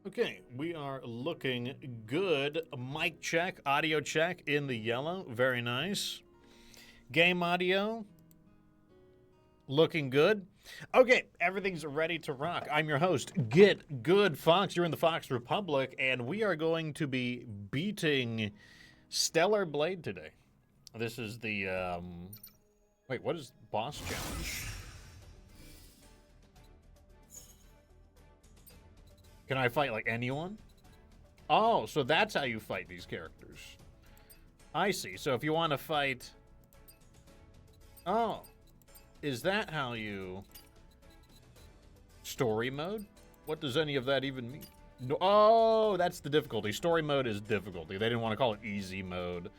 Okay, we are looking good. Mic check, audio check in the yellow. Very nice. Game audio. Looking good. Okay, everything's ready to rock. I'm your host, Get Good Fox. You're in the Fox Republic, and we are going to be beating Stellar Blade today. This is the, wait, what is boss challenge? Can I fight, like, anyone? Oh, so that's how you fight these characters. I see. So if you want to fight... Oh. Is that how you... Story mode? What does any of that even mean? No, oh, that's the difficulty. Story mode is difficulty. They didn't want to call it easy mode.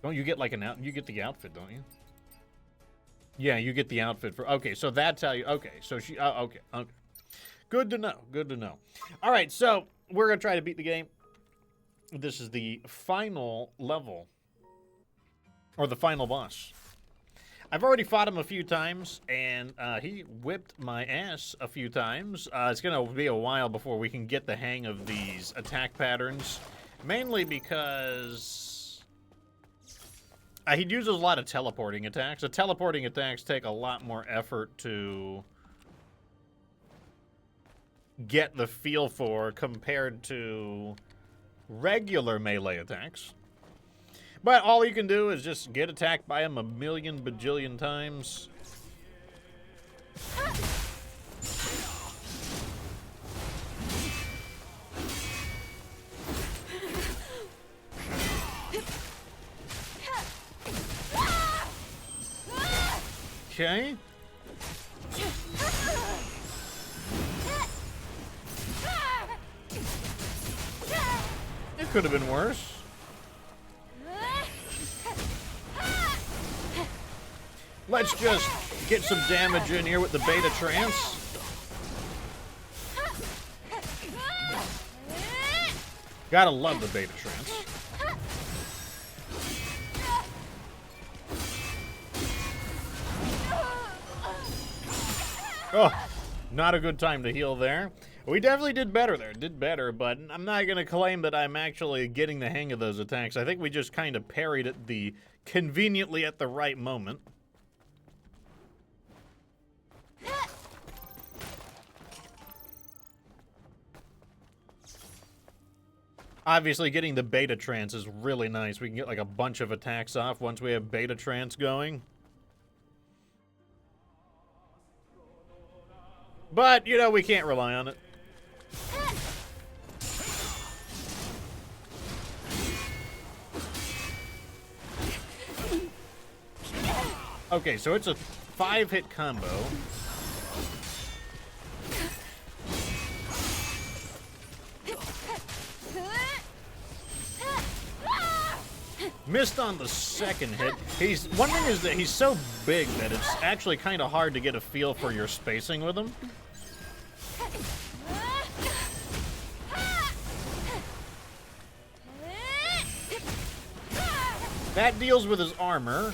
Don't you get, like, you get the outfit, don't you? Yeah, you get the outfit for... Okay, so that's how you... Okay, so she... okay. Good to know. Good to know. All right, so we're going to try to beat the game. This is the final level. Or the final boss. I've already fought him a few times, and he whipped my ass a few times. It's going to be a while before we can get the hang of these attack patterns. Mainly because... he uses a lot of teleporting attacks. The teleporting attacks take a lot more effort to... get the feel for compared to regular melee attacks. But all you can do is just get attacked by him a million bajillion times. Okay. It could have been worse. Let's just get some damage in here with the beta trance. Gotta love the beta trance. Oh, not a good time to heal there. We definitely did better there, but I'm not going to claim that I'm actually getting the hang of those attacks. I think we just kind of parried it conveniently at the right moment. Obviously, getting the beta trance is really nice. We can get like a bunch of attacks off once we have beta trance going. But, you know, we can't rely on it. Okay, so it's a 5-hit combo. Missed on the second hit. One thing is that he's so big that it's actually kind of hard to get a feel for your spacing with him. That deals with his armor.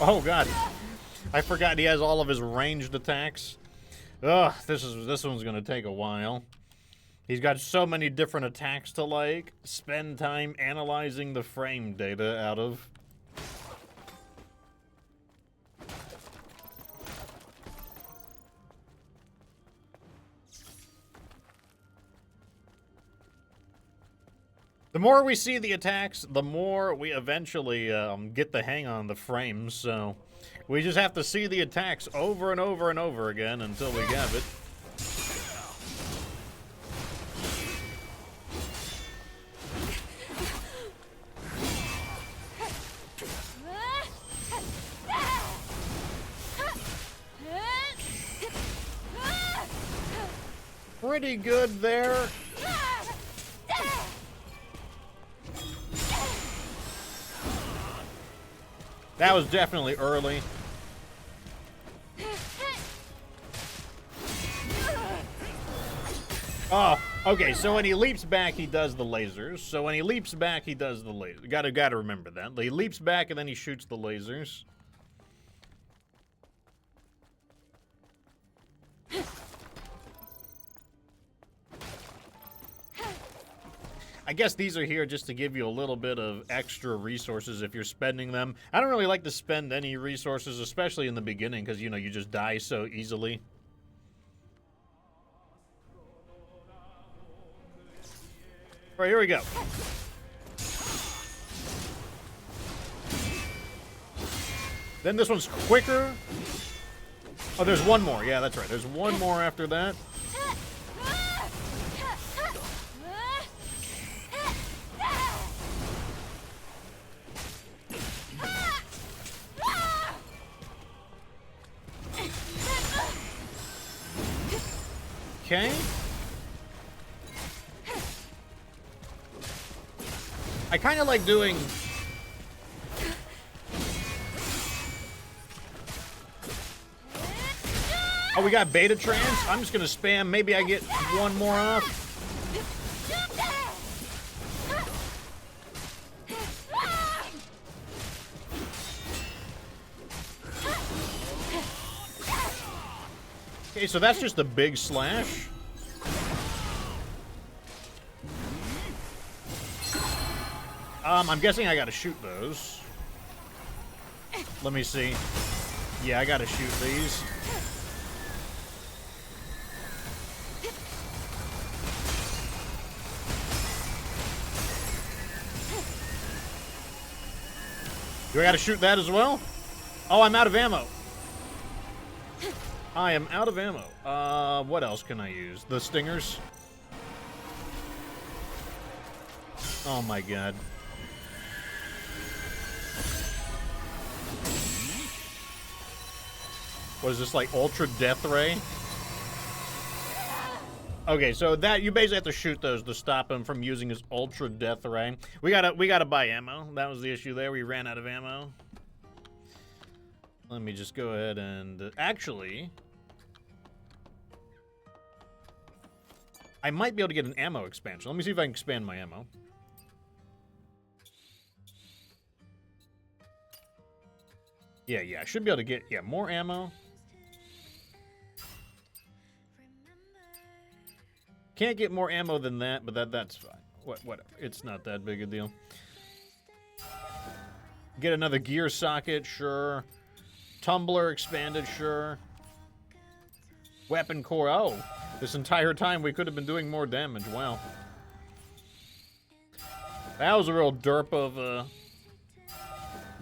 Oh god, I forgot he has all of his ranged attacks. Ugh, this one's gonna take a while. He's got so many different attacks to like spend time analyzing the frame data out of. The more we see the attacks, the more we eventually get the hang on the frames, so we just have to see the attacks over and over and over again until we get it. Pretty good there. That was definitely early. Oh, okay, so when he leaps back, he does the lasers. So when he leaps back, he does the lasers. Gotta remember that. He leaps back and then he shoots the lasers. I guess these are here just to give you a little bit of extra resources if you're spending them. I don't really like to spend any resources, especially in the beginning, because, you know, you just die so easily. All right, here we go. Then this one's quicker. Oh, there's one more. Yeah, that's right. There's one more after that. Okay. I kind of like doing... Oh, we got beta trans? I'm just gonna spam. Maybe I get one more off. Okay, so that's just a big slash. I'm guessing I gotta shoot those. Let me see. Yeah, I gotta shoot these. Do I gotta shoot that as well? Oh, I'm out of ammo. I am out of ammo. What else can I use? The stingers? Oh my god. What is this, like Ultra Death Ray? Okay, so that you basically have to shoot those to stop him from using his Ultra Death Ray. We gotta buy ammo. That was the issue there. We ran out of ammo. Let me just go ahead and actually, I might be able to get an ammo expansion. Let me see if I can expand my ammo. Yeah, I should be able to get more ammo. Can't get more ammo than that, but that's fine. Whatever. It's not that big a deal. Get another gear socket, sure. Tumbler expanded, sure. Weapon core. Oh, this entire time we could have been doing more damage. Wow. That was a real derp of,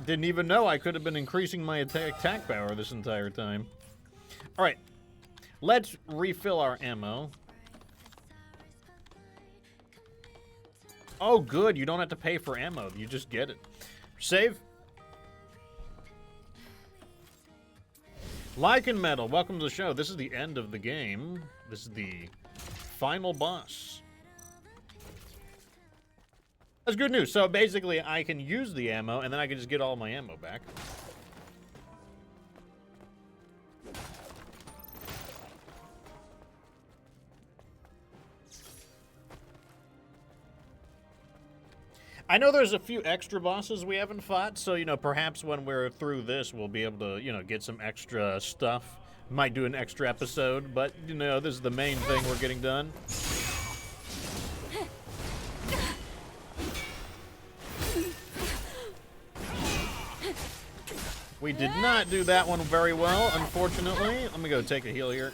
didn't even know I could have been increasing my attack power this entire time. All right. Let's refill our ammo. Oh, good. You don't have to pay for ammo. You just get it. Save. Lycan Metal, welcome to the show. This is the end of the game. This is the final boss. That's good news. So basically, I can use the ammo, and then I can just get all my ammo back. I know there's a few extra bosses we haven't fought, so, you know, perhaps when we're through this, we'll be able to, you know, get some extra stuff. Might do an extra episode, but, you know, this is the main thing we're getting done. We did not do that one very well, unfortunately. Let me go take a heal here.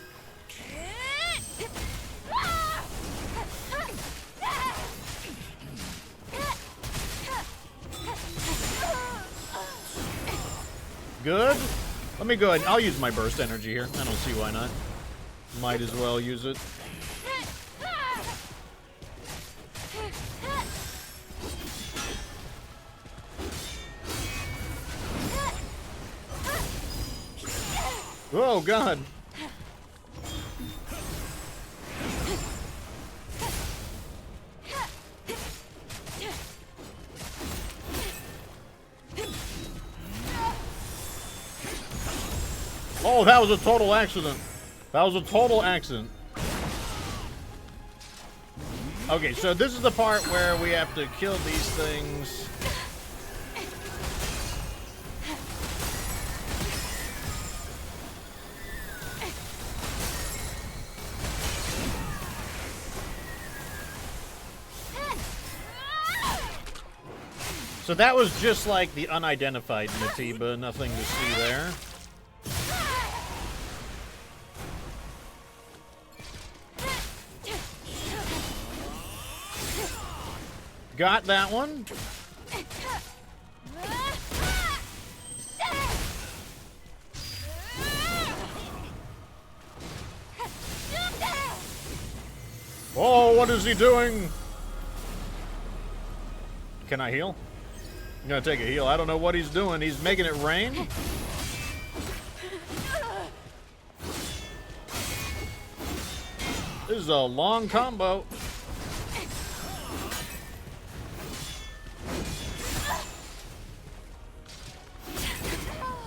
Good. Let me go ahead. I'll use my burst energy here. I don't see why not. Might as well use it. Oh, God. Oh, that was a total accident. That was a total accident. Okay, so this is the part where we have to kill these things. So that was just like the unidentified Naytiba, nothing to see there. Got that one. Oh, what is he doing? Can I heal? I'm gonna take a heal. I don't know what he's doing. He's making it rain? This is a long combo.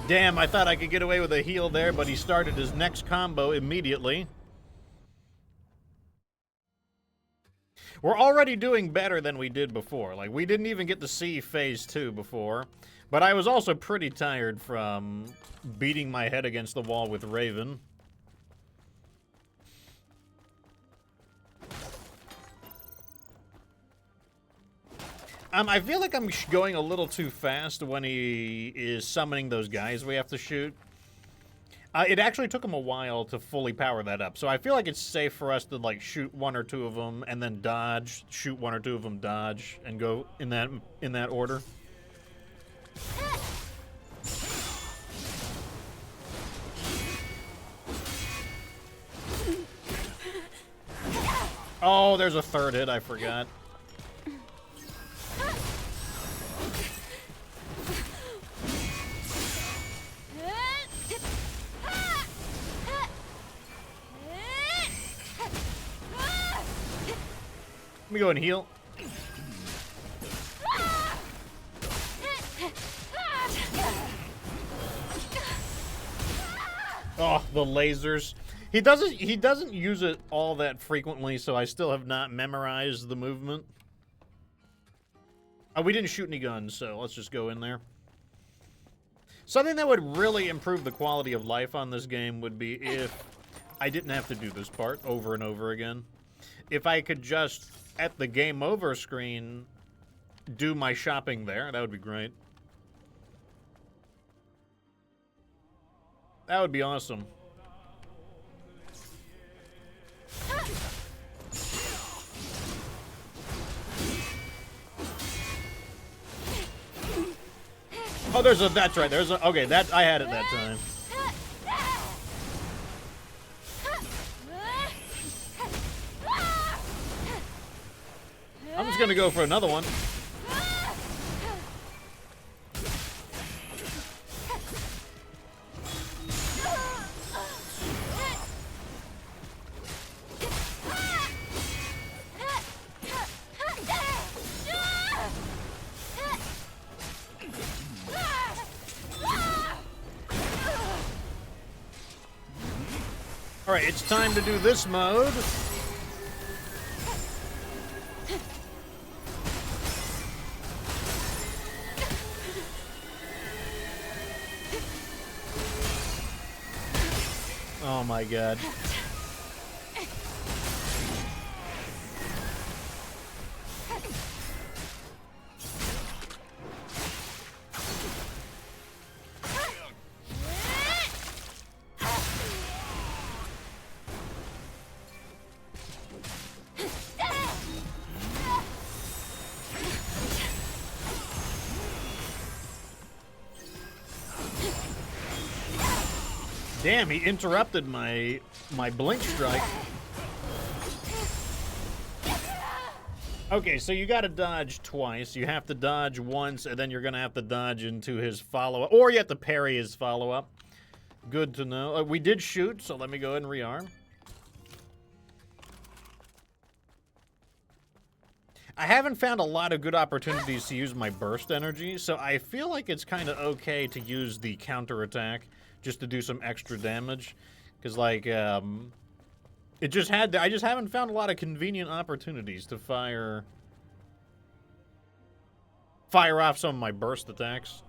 Damn, I thought I could get away with a heal there, but he started his next combo immediately. We're already doing better than we did before. Like, we didn't even get to see Phase 2 before. But I was also pretty tired from beating my head against the wall with Raven. I feel like I'm going a little too fast when he is summoning those guys we have to shoot. It actually took him a while to fully power that up, so I feel like it's safe for us to like shoot one or two of them and then dodge, shoot one or two of them, dodge, and go in that order. Oh, there's a third hit, I forgot. Let me go and heal. Oh, the lasers. He doesn't use it all that frequently, so I still have not memorized the movement. Oh, we didn't shoot any guns, so let's just go in there. Something that would really improve the quality of life on this game would be if I didn't have to do this part over and over again. If I could just, at the game over screen, do my shopping there, that would be great. That would be awesome. Oh, that's right, okay, that, I had it that time. I'm just gonna go for another one. Alright, it's time to do this mode. Oh my god. Damn, he interrupted my blink strike. Okay, so you gotta dodge twice. You have to dodge once, and then you're gonna have to dodge into his follow-up. Or you have to parry his follow-up. Good to know. We did shoot, so let me go ahead and rearm. I haven't found a lot of good opportunities to use my burst energy, so I feel like it's kind of okay to use the counterattack just to do some extra damage. Because, like, I just haven't found a lot of convenient opportunities to fire off some of my burst attacks.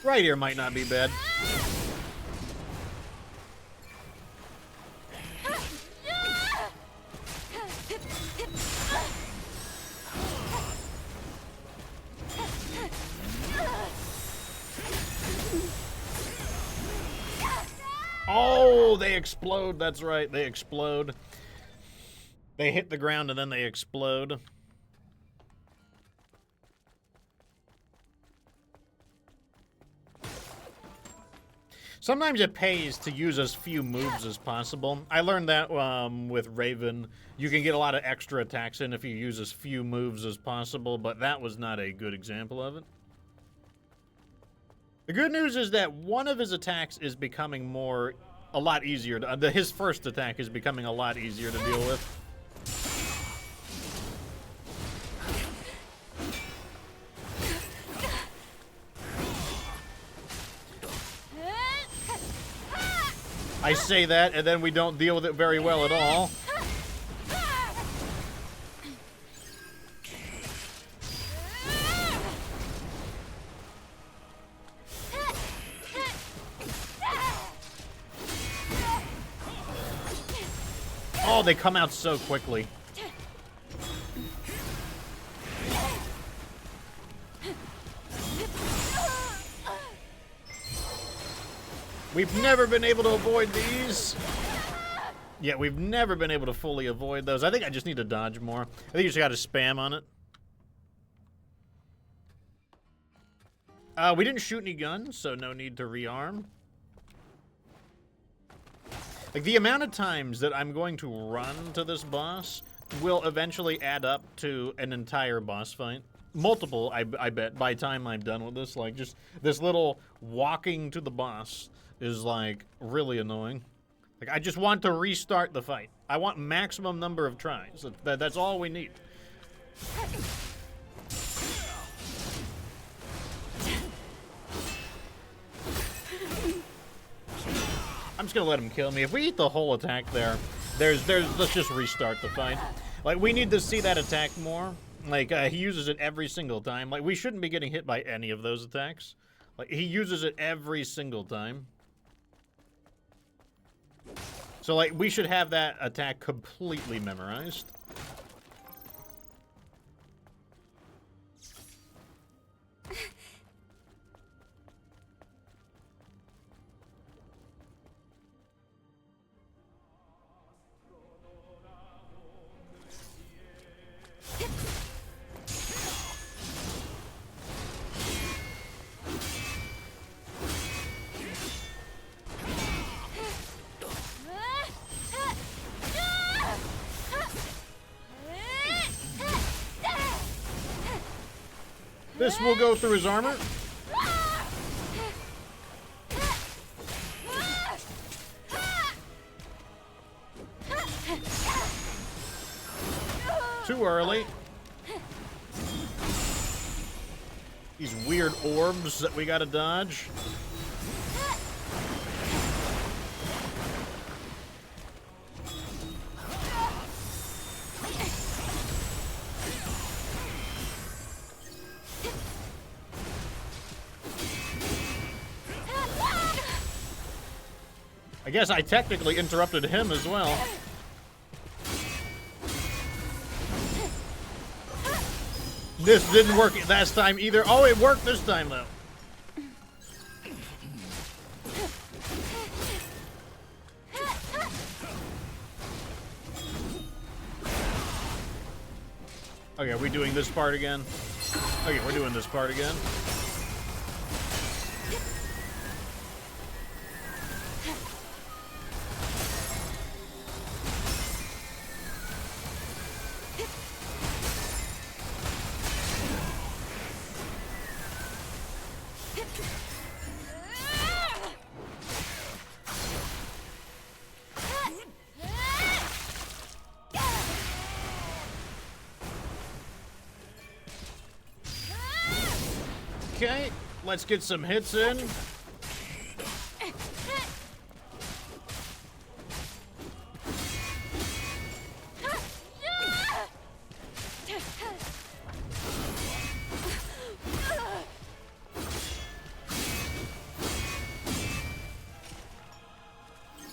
Right here might not be bad. Oh, they explode. That's right. They explode. They hit the ground and then they explode. Sometimes it pays to use as few moves as possible. I learned that with Raven. You can get a lot of extra attacks in if you use as few moves as possible, but that was not a good example of it. The good news is that one of his attacks is becoming a lot easier. His first attack is becoming a lot easier to deal with. I say that, and then we don't deal with it very well at all. Oh, they come out so quickly. We've never been able to avoid these. Yeah, we've never been able to fully avoid those. I think I just need to dodge more. I think you just got to spam on it. We didn't shoot any guns, so no need to rearm. Like, the amount of times that I'm going to run to this boss will eventually add up to an entire boss fight. Multiple, I bet, by the time I'm done with this. Like, just this little walking to the boss is, like, really annoying. Like, I just want to restart the fight. I want maximum number of tries. That's all we need. I'm just gonna let him kill me. If we eat the whole attack there, let's just restart the fight. Like, we need to see that attack more. Like, he uses it every single time. Like, we shouldn't be getting hit by any of those attacks. Like, he uses it every single time. So, like, we should have that attack completely memorized. This will go through his armor. Too early. These weird orbs that we gotta dodge. I guess I technically interrupted him as well. This didn't work last time either. Oh, it worked this time, though. Okay, are we doing this part again? Okay, we're doing this part again. Okay, let's get some hits in.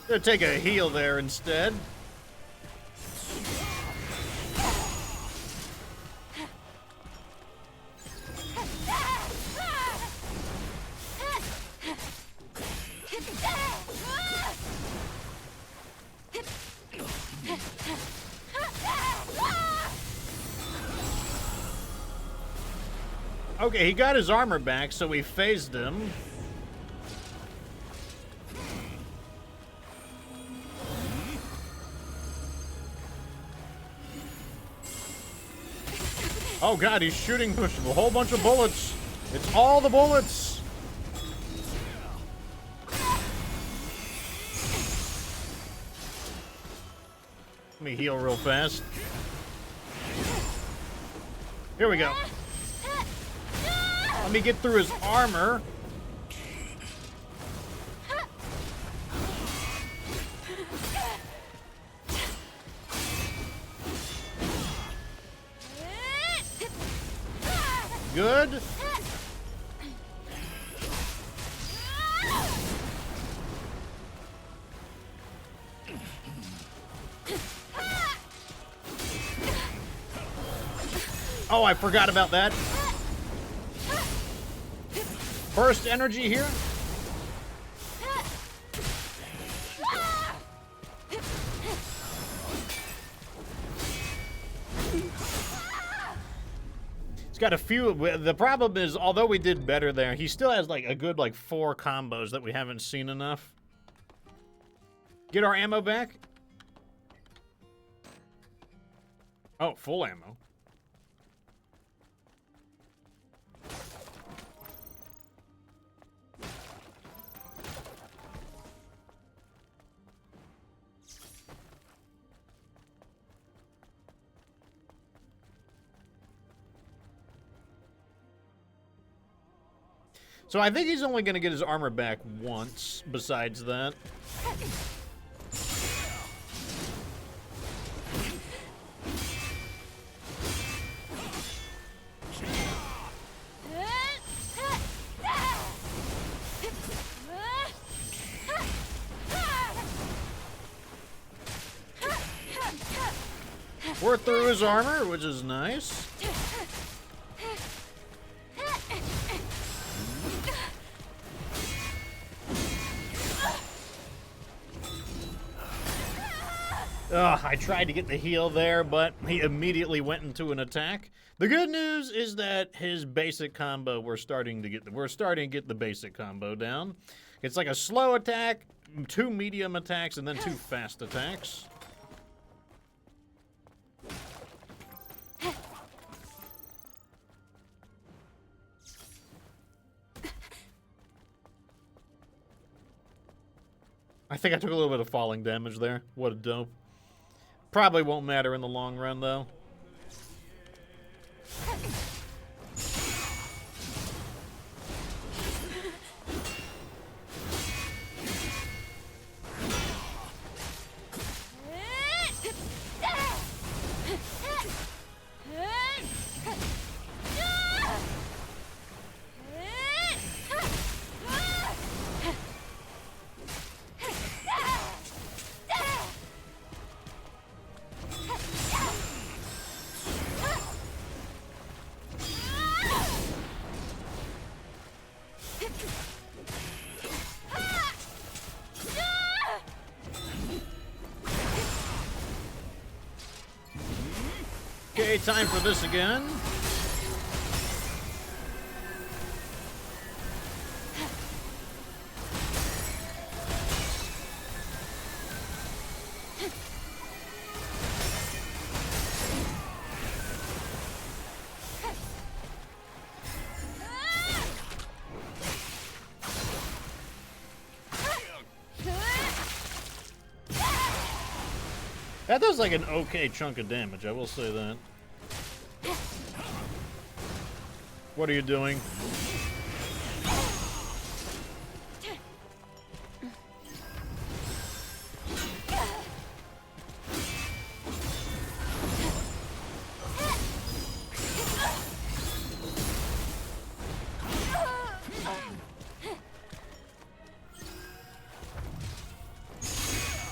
Gonna take a heal there instead. Okay, he got his armor back, so we phased him. Oh god, he's shooting a whole bunch of bullets. It's all the bullets. Let me heal real fast. Here we go. Let me get through his armor. Good. Oh, I forgot about that. Burst energy here. He's got a few. The problem is, although we did better there, he still has like a good 4 combos that we haven't seen enough. Get our ammo back. Oh, full ammo. So I think he's only going to get his armor back once, besides that. We're through his armor, which is nice. Ugh, I tried to get the heal there, but he immediately went into an attack. The good news is that his basic combo, we're starting to get the basic combo down. It's like a slow attack, 2 medium attacks, and then 2 fast attacks. I think I took a little bit of falling damage there. What a dope. Probably won't matter in the long run, though. Okay, time for this again. That does like an okay chunk of damage, I will say that. What are you doing?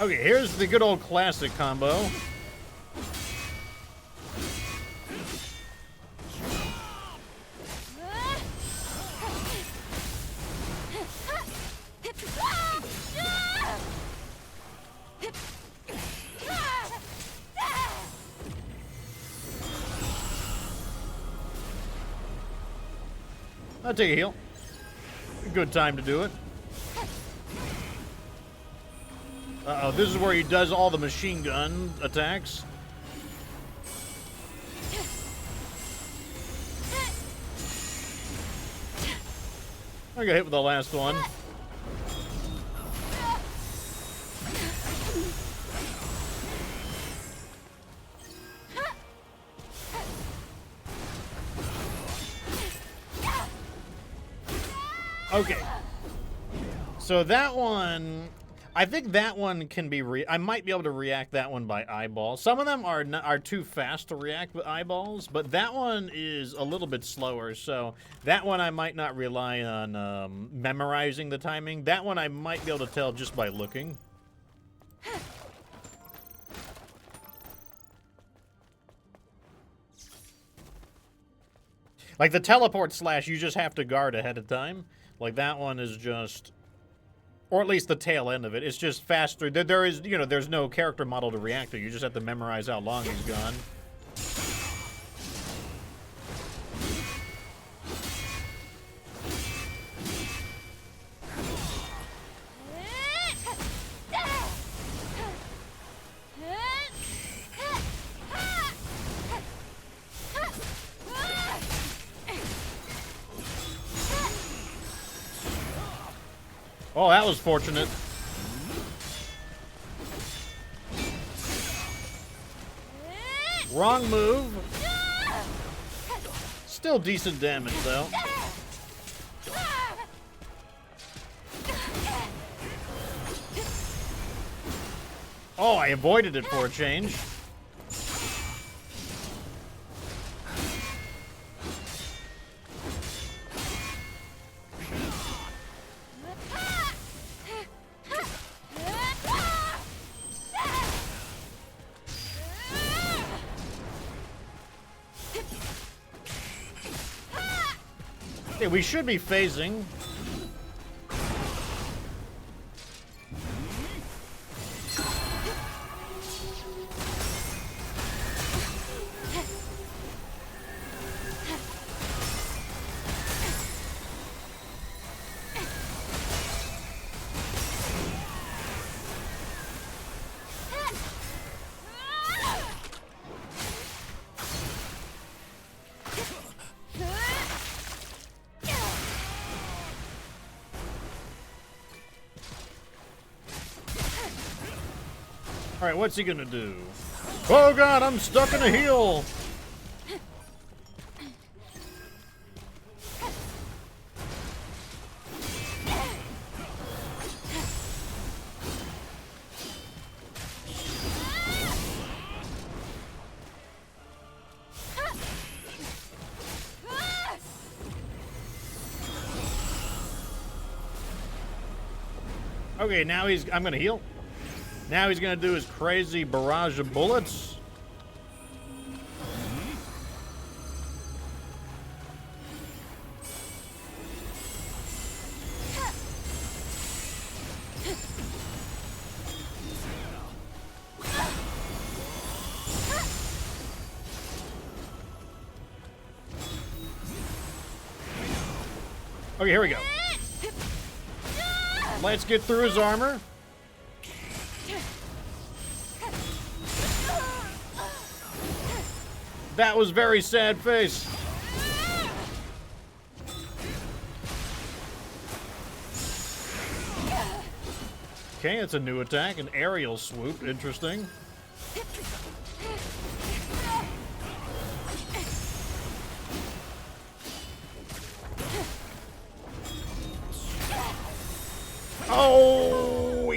Okay, here's the good old classic combo. I'll take a heal. Good time to do it. Uh-oh, this is where he does all the machine gun attacks. I got hit with the last one. Okay. So that one, I think that one can be I might be able to react that one by eyeball. Some of them are too fast to react with eyeballs, but that one is a little bit slower, so that one I might not rely on memorizing the timing. That one I might be able to tell just by looking. Like the teleport slash, you just have to guard ahead of time. Like that one is just, or at least the tail end of it, it's just faster. There is, you know, there's no character model to react to. You just have to memorize how long he's gone. Oh, that was fortunate. Wrong move. Still decent damage, though. Oh, I avoided it for a change. Okay, we should be phasing. Alright, what's he gonna do? Oh god, I'm stuck in a heel! Okay, now I'm gonna heal. Now he's gonna do his crazy barrage of bullets. Okay, here we go. Let's get through his armor. That was very sad face. Okay, it's a new attack, an aerial swoop. Interesting. Oh,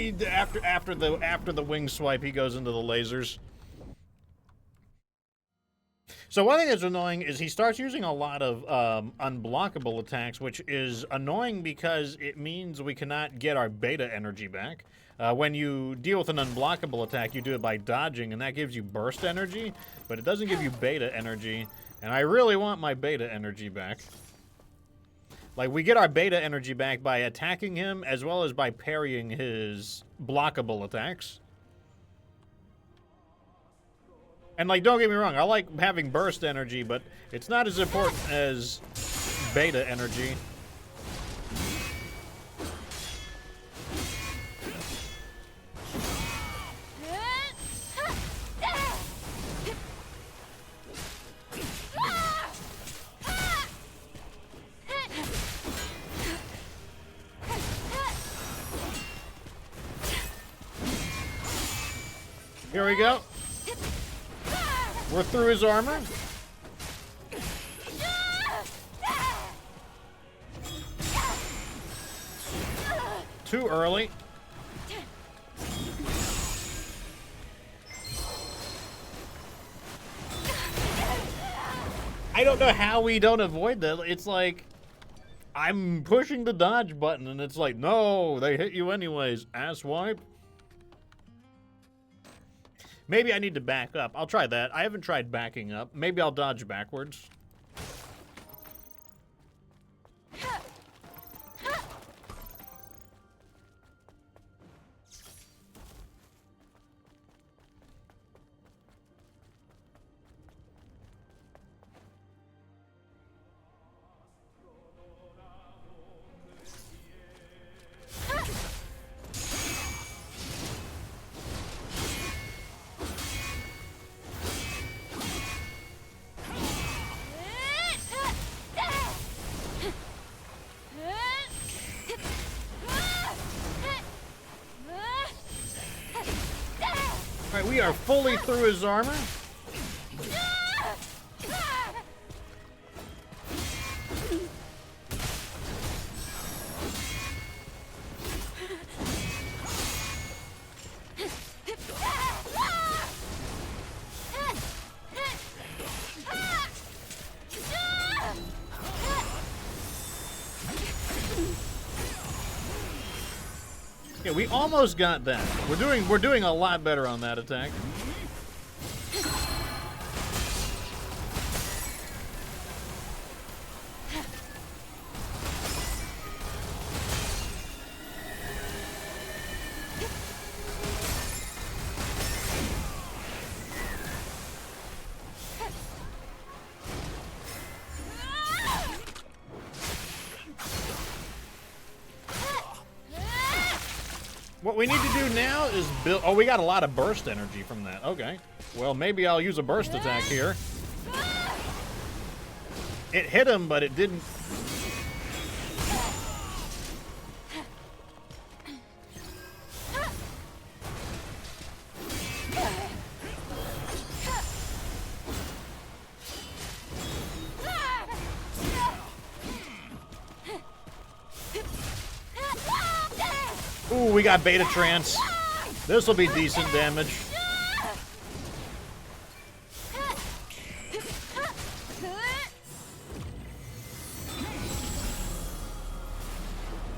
after the wing swipe, he goes into the lasers. So one thing that's annoying is he starts using a lot of unblockable attacks, which is annoying because it means we cannot get our beta energy back. When you deal with an unblockable attack, you do it by dodging, and that gives you burst energy, but it doesn't give you beta energy, and I really want my beta energy back. Like, we get our beta energy back by attacking him, as well as by parrying his blockable attacks. And, like, don't get me wrong, I like having burst energy, but it's not as important as beta energy. Here we go. We're through his armor. Too early. I don't know how we don't avoid that. It's like, I'm pushing the dodge button and it's like, no, they hit you anyways, asswipe. Maybe I need to back up. I'll try that. I haven't tried backing up. Maybe I'll dodge backwards. Alright, we are fully through his armor. Yeah, we almost got that. We're doing a lot better on that attack. What we need to do now is build... Oh, we got a lot of burst energy from that. Okay. Well, maybe I'll use a burst attack here. It hit him, but it didn't... Ooh, we got beta trance. This will be decent damage.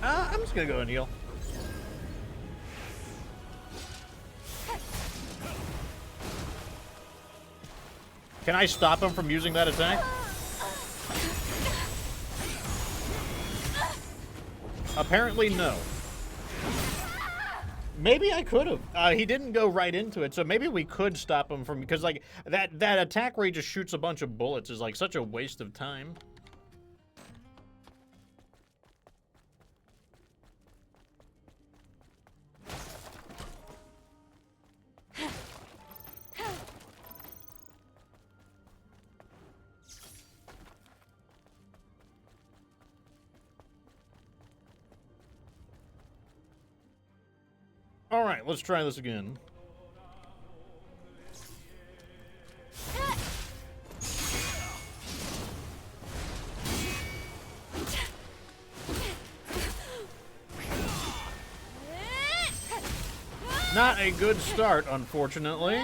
I'm just gonna go and heal. Can I stop him from using that attack? Apparently, no. Maybe I could have. He didn't go right into it, so maybe we could stop him from... Because, like, that attack where he just shoots a bunch of bullets is, like, such a waste of time. All right, let's try this again. Not a good start, unfortunately.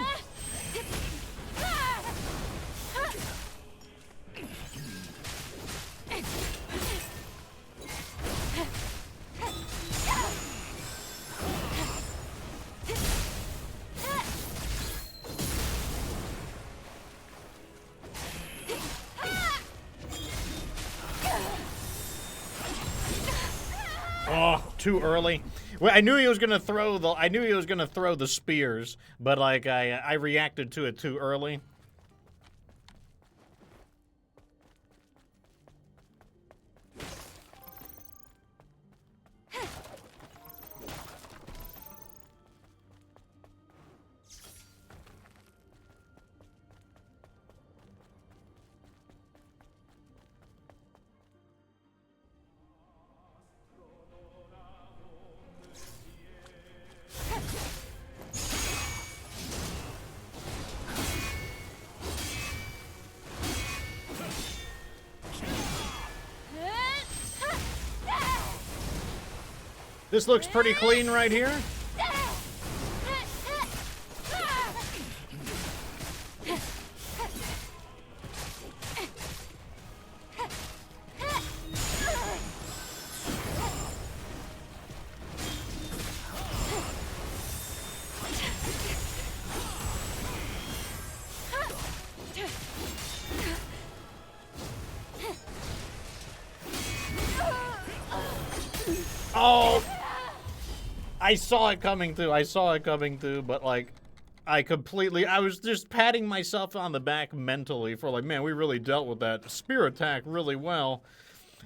too early. Well, I knew he was gonna throw the spears, but like I reacted to it too early. This looks pretty clean right here. Oh! I saw it coming through, but like, I was just patting myself on the back mentally for like, man, we really dealt with that spear attack really well.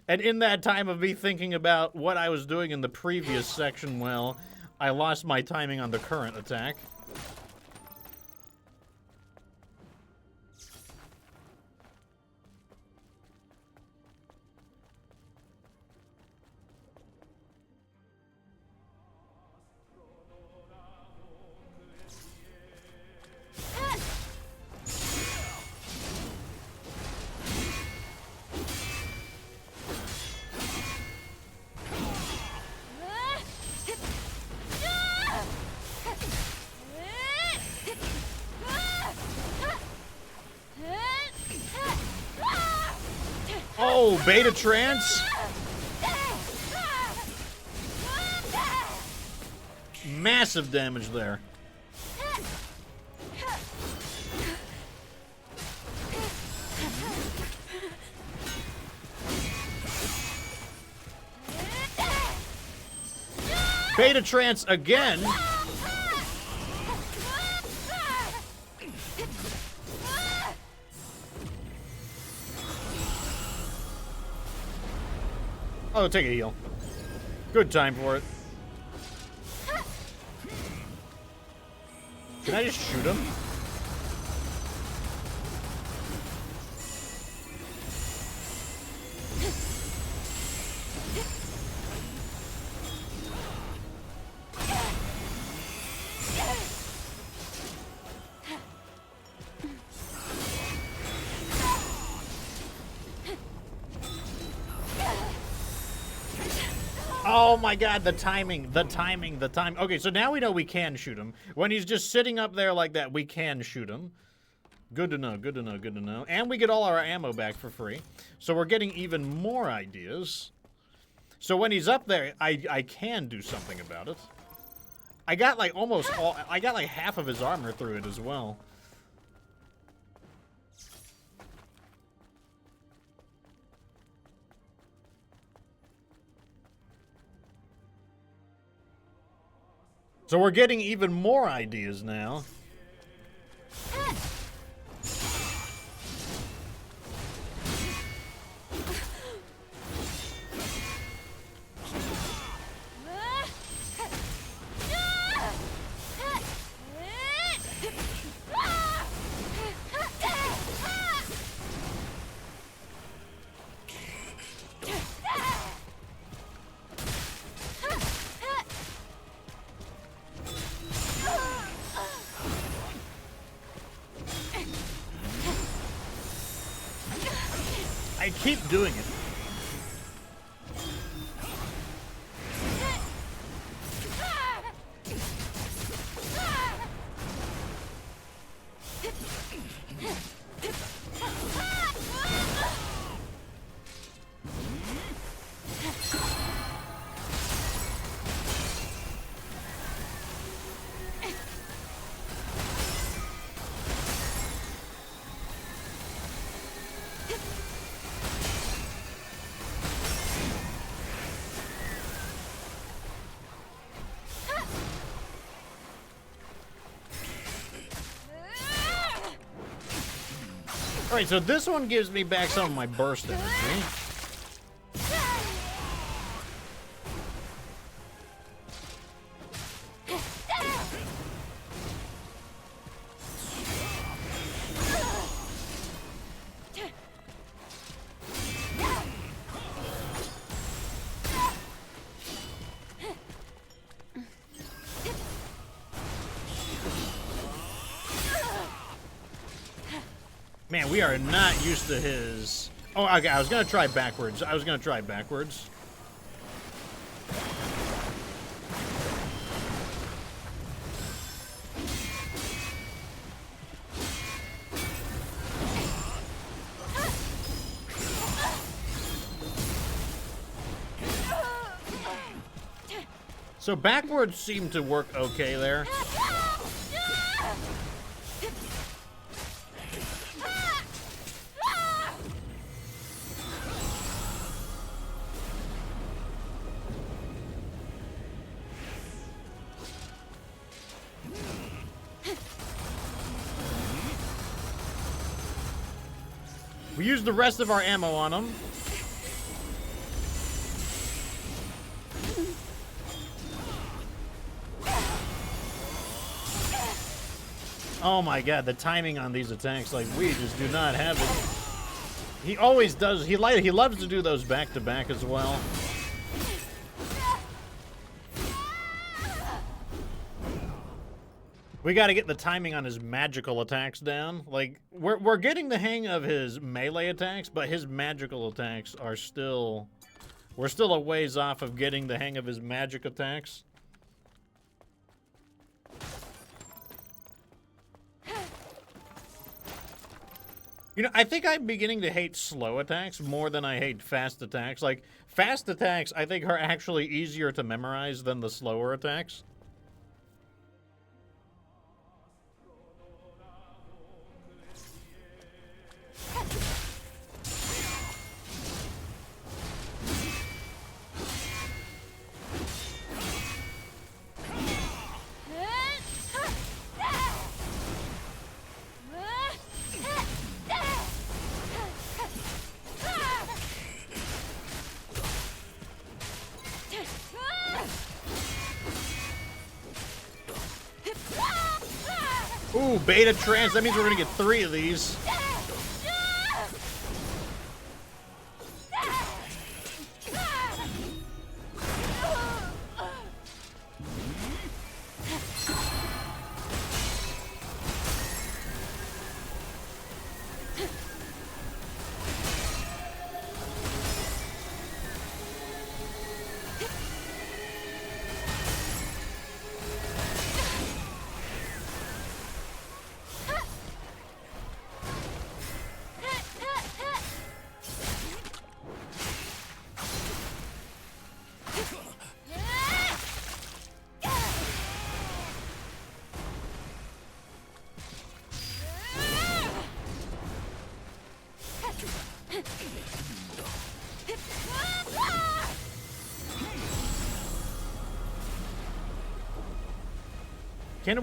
And in that time of me thinking about what I was doing in the previous section, well, I lost my timing on the current attack. Oh, beta trance? Massive damage there. Beta trance again. Oh, take a heal. Good time for it. Can I just shoot him? Oh my god, the timing. Okay, so now we know we can shoot him. When he's just sitting up there like that, we can shoot him. Good to know, good to know, good to know. And we get all our ammo back for free. So we're getting even more ideas. So when he's up there, I can do something about it. I got like I got like half of his armor through it as well. So we're getting even more ideas now. I keep doing it. Right, so this one gives me back some of my burst energy. Man, we are not used to his... Oh, okay, I was going to try backwards. So backwards seemed to work okay there. We used the rest of our ammo on him. Oh my god, the timing on these attacks, like, we just do not have it. He always does, he loves to do those back to back as well. We gotta get the timing on his magical attacks down. Like, we're getting the hang of his melee attacks, but his magical attacks are still... We're still a ways off of getting the hang of his magic attacks. You know, I think I'm beginning to hate slow attacks more than I hate fast attacks. Like, fast attacks, I think, are actually easier to memorize than the slower attacks. Ooh, beta trance. That means we're gonna get 3 of these.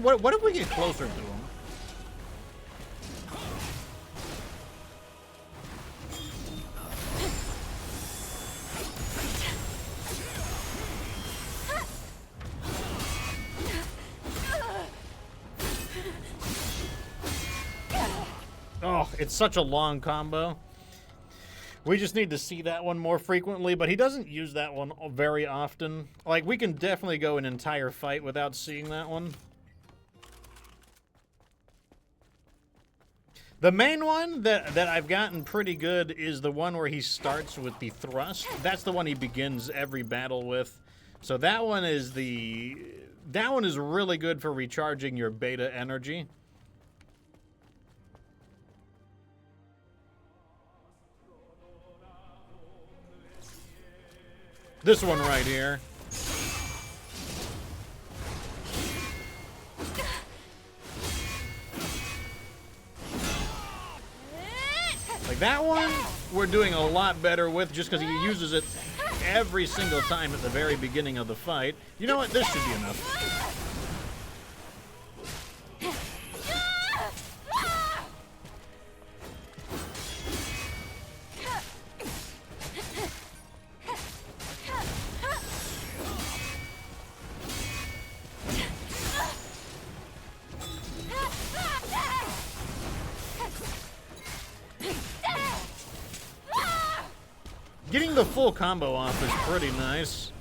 What if we get closer to him? Oh, it's such a long combo. We just need to see that one more frequently, but he doesn't use that one very often. Like, we can definitely go an entire fight without seeing that one. The main one that I've gotten pretty good is the one where he starts with the thrust. That's the one he begins every battle with. So that one is really good for recharging your beta energy. This one right here. Like that one, we're doing a lot better with just because he uses it every single time at the very beginning of the fight. You know what? This should be enough. Getting the full combo off is pretty nice.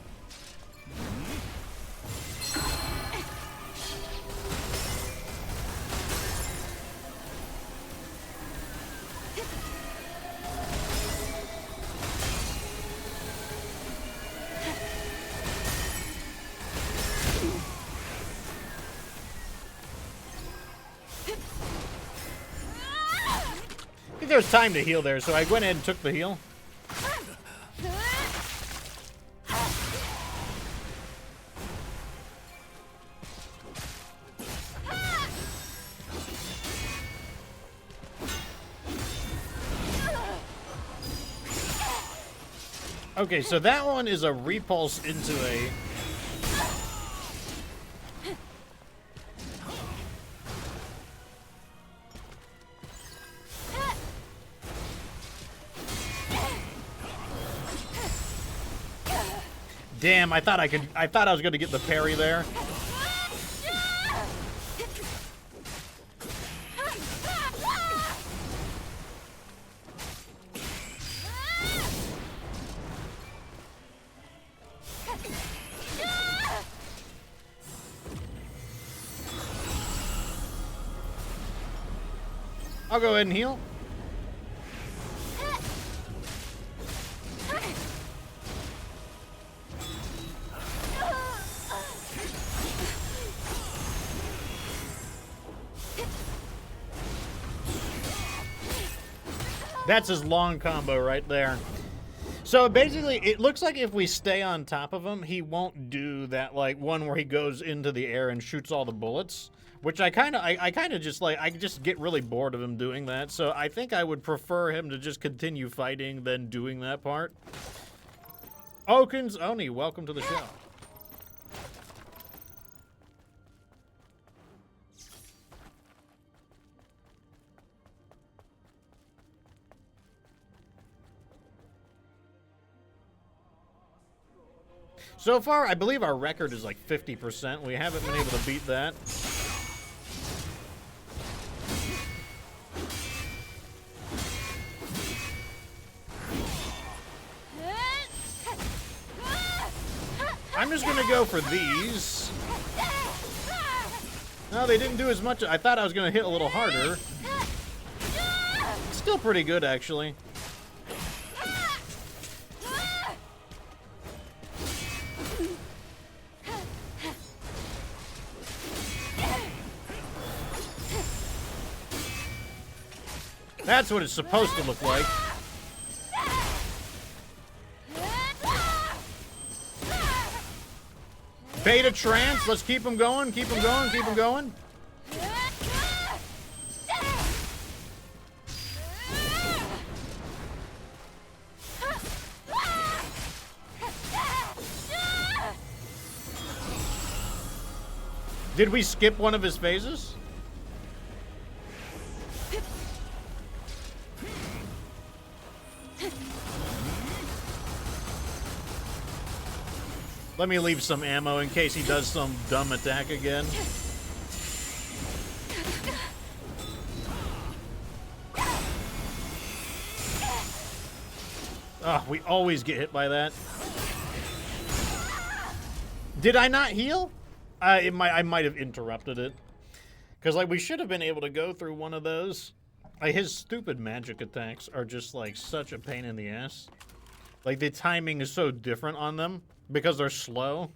I think there was time to heal there, so I went ahead and took the heal. Okay, so that one is a repulse into a... Damn, I thought I was gonna get the parry there. I'll go ahead and heal. That's his long combo right there. So basically, it looks like if we stay on top of him, he won't do that like one where he goes into the air and shoots all the bullets. Which I kind of just like, I just get really bored of him doing that. So I think I would prefer him to just continue fighting than doing that part. Okins Oni, welcome to the show. So far, I believe our record is like 50%. We haven't been able to beat that. I'm just gonna go for these. No, they didn't do as much. I thought I was gonna hit a little harder. Still pretty good, actually. That's what it's supposed to look like. Beta trance, let's keep him going, keep him going, keep him going. Did we skip one of his phases? Let me leave some ammo in case he does some dumb attack again. Oh, we always get hit by that. Did I not heal? I might have interrupted it. Because, like, we should have been able to go through one of those. Like, his stupid magic attacks are just, like, such a pain in the ass. Like, the timing is so different on them. Because they're slow.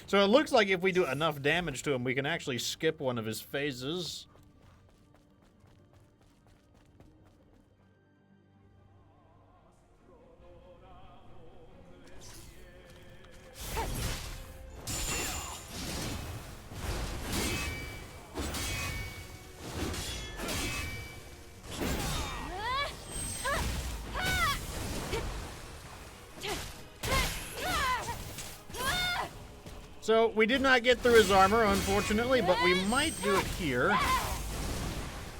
So it looks like if we do enough damage to him, we can actually skip one of his phases. So, we did not get through his armor, unfortunately, but we might do it here.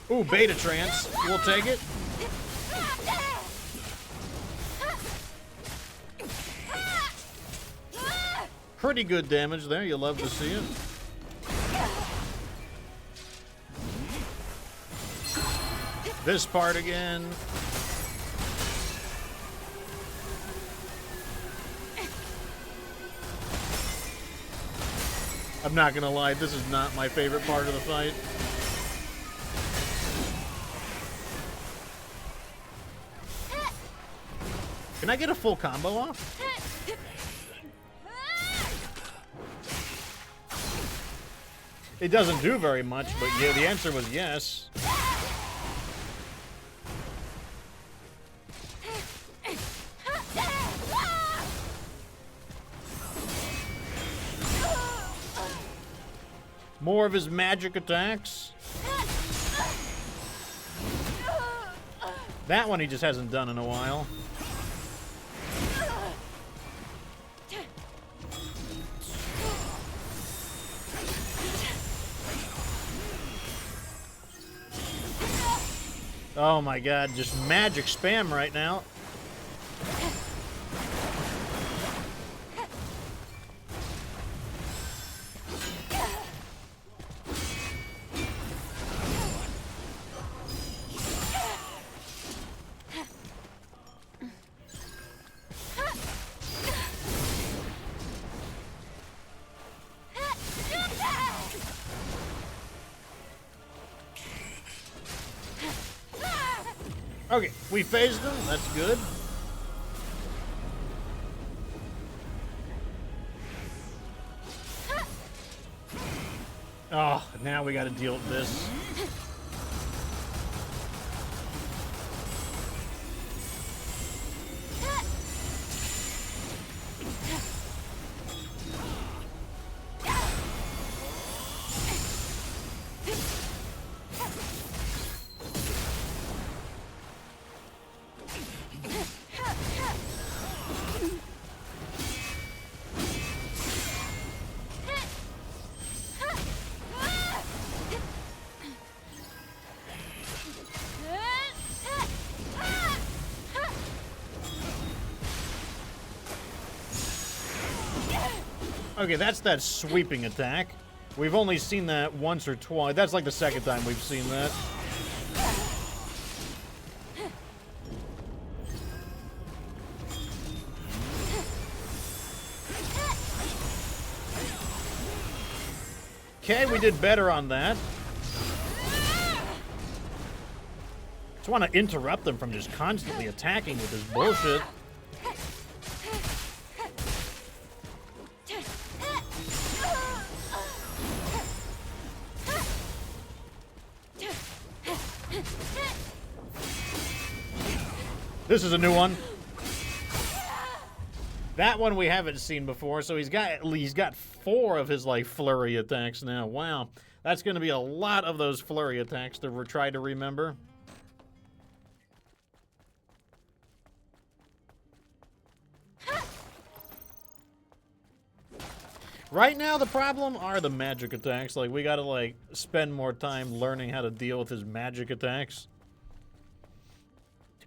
Ooh, beta trance. We'll take it. Pretty good damage there. You love to see it. This part again. I'm not gonna lie, this is not my favorite part of the fight. Can I get a full combo off? It doesn't do very much, but yeah, the answer was yes. More of his magic attacks. That one he just hasn't done in a while. Oh my god, just magic spam right now. Okay, we phased them. That's good. Oh, now we got to deal with this. Okay, that's that sweeping attack. We've only seen that once or twice. That's like the second time we've seen that. Okay, we did better on that. Just want to interrupt them from just constantly attacking with this bullshit. This is a new one. That one we haven't seen before, so he's got 4 of his like flurry attacks now. Wow, that's going to be a lot of those flurry attacks to try to remember. Right now, the problem are the magic attacks. Like, we got to like spend more time learning how to deal with his magic attacks.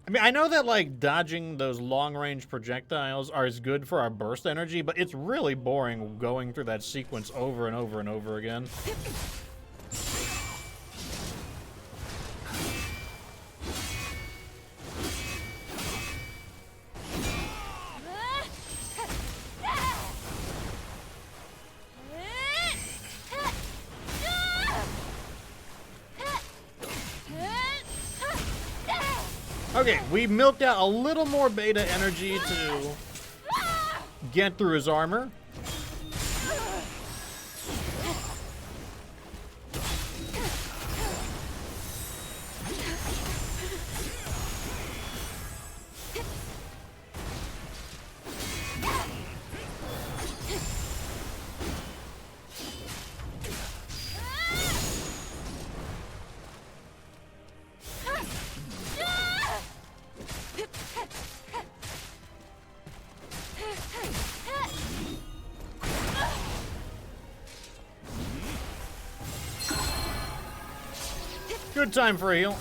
I mean, I know that, like, dodging those long-range projectiles is good for our burst energy, but it's really boring going through that sequence over and over and over again. Okay, we milked out a little more beta energy to get through his armor. Good time for a heal.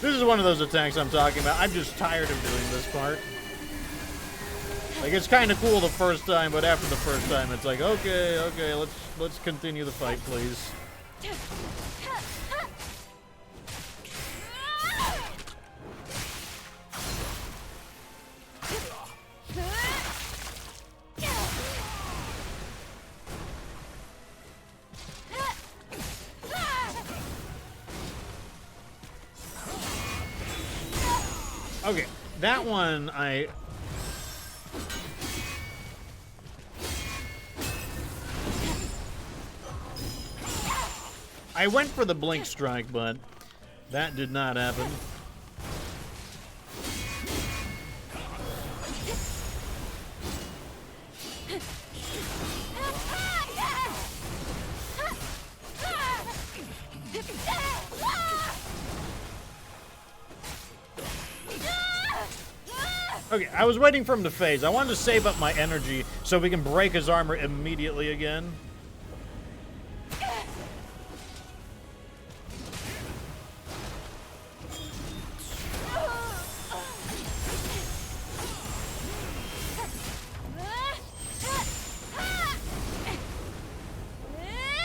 This is one of those attacks I'm talking about. I'm just tired of doing this part. Like, it's kind of cool the first time, but after the first time, it's like, okay, let's continue the fight, please. Okay, that one I went for the blink strike, but that did not happen. Okay, I was waiting for him to phase. I wanted to save up my energy so we can break his armor immediately again.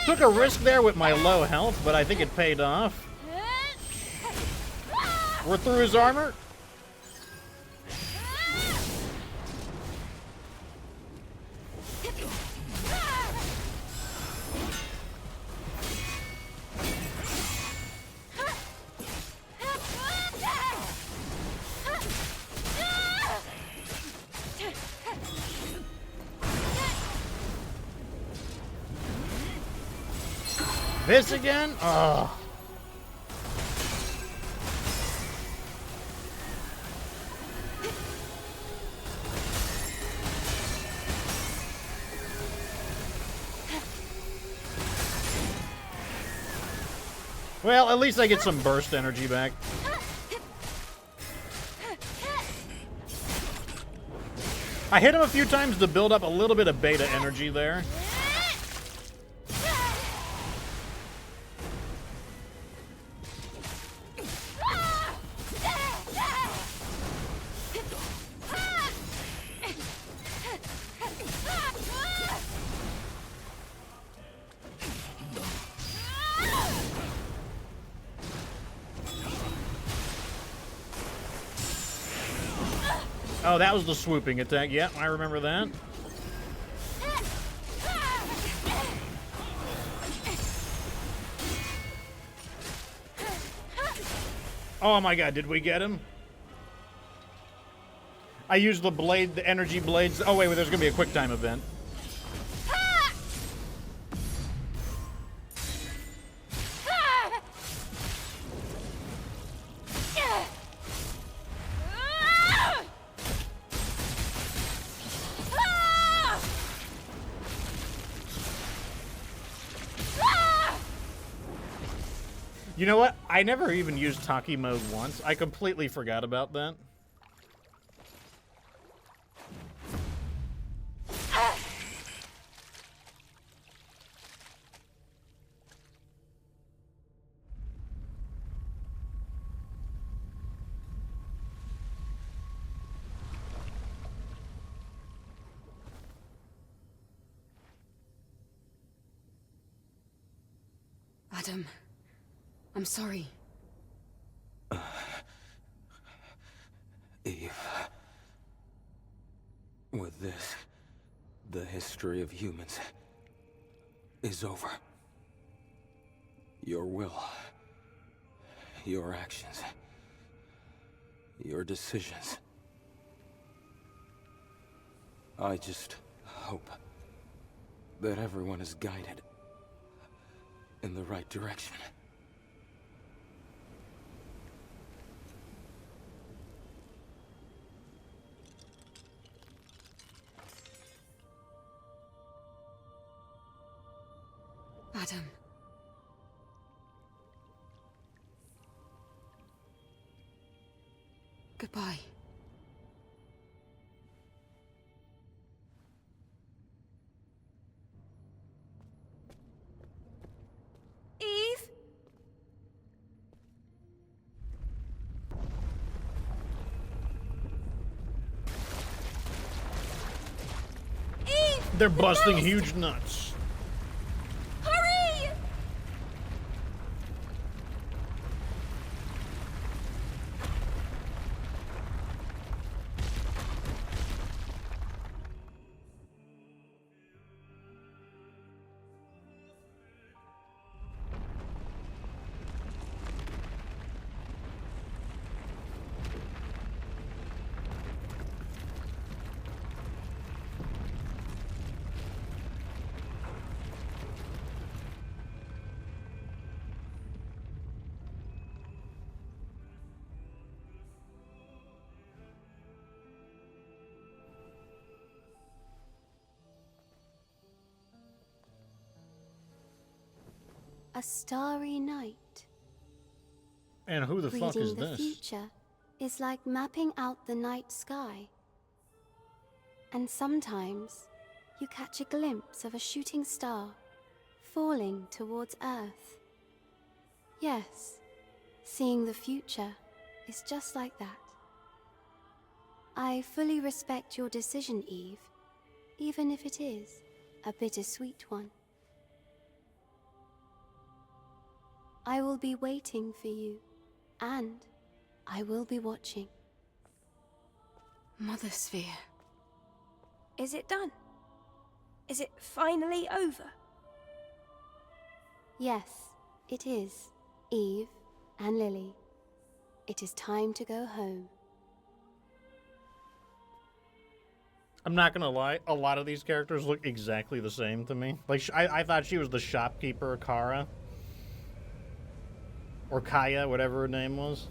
Took a risk there with my low health, but I think it paid off. We're through his armor. This again? Ugh. Well, at least I get some burst energy back. I hit him a few times to build up a little bit of beta energy there. Oh, that was the swooping attack. Yep, I remember that. Oh my god, did we get him? I used the blade, the energy blades. Oh wait, there's gonna be a quick time event. You know what? I never even used Taki mode once. I completely forgot about that. Adam, I'm sorry. Eve. With this, the history of humans is over. Your will, your actions, your decisions. I just hope that everyone is guided in the right direction. Adam. Goodbye. Eve? They're busting huge nuts. Hurry! a starry night. And who the fuck is Reading the this? future is like mapping out the night sky. And sometimes you catch a glimpse of a shooting star falling towards Earth. Yes, seeing the future is just like that. I fully respect your decision, Eve, even if it is a bittersweet one. I will be waiting for you, and I will be watching. Mother Sphere. Is it done? Is it finally over? Yes, it is, Eve and Lily. It is time to go home. I'm not gonna lie, a lot of these characters look exactly the same to me. Like, I thought she was the shopkeeper, Kara. Or Kaya, whatever her name was.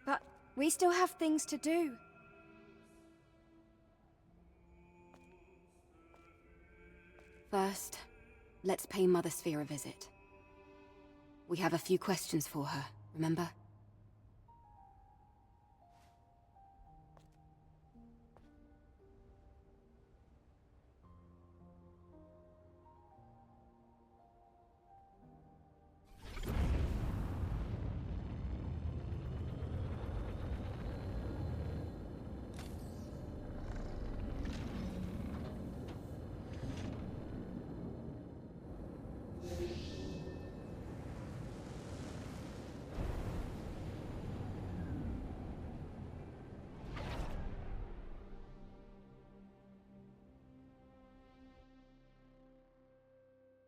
But we still have things to do. First, let's pay Mother Sphere a visit. We have a few questions for her, remember?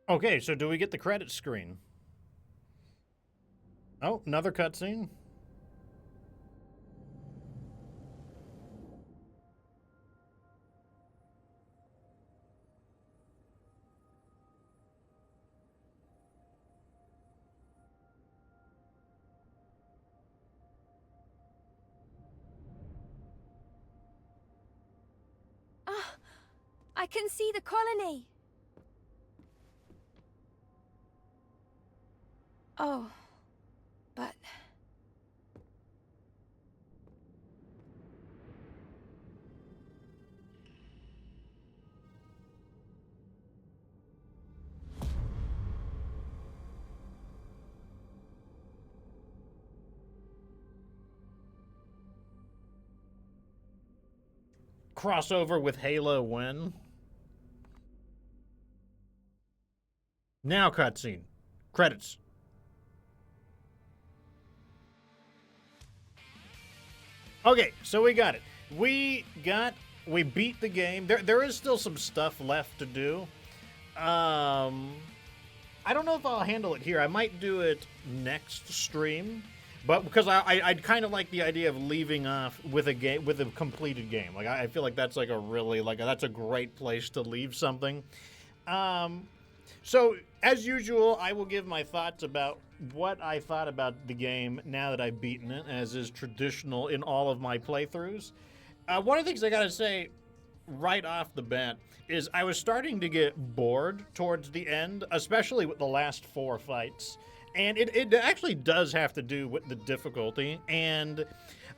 Okay, so do we get the credit screen? Oh, another cutscene. Ah, I can see the colony. Oh, but... Crossover with Halo when? Now cutscene. Credits. Okay, so we got it. We beat the game. There is still some stuff left to do. I don't know if I'll handle it here. I might do it next stream. But because I'd kind of like the idea of leaving off with a completed game. Like I feel like that's like that's a great place to leave something. So as usual, I will give my thoughts about what I thought about the game now that I've beaten it, as is traditional in all of my playthroughs. One of the things I gotta say right off the bat is I was starting to get bored towards the end, especially with the last 4 fights. And it actually does have to do with the difficulty, and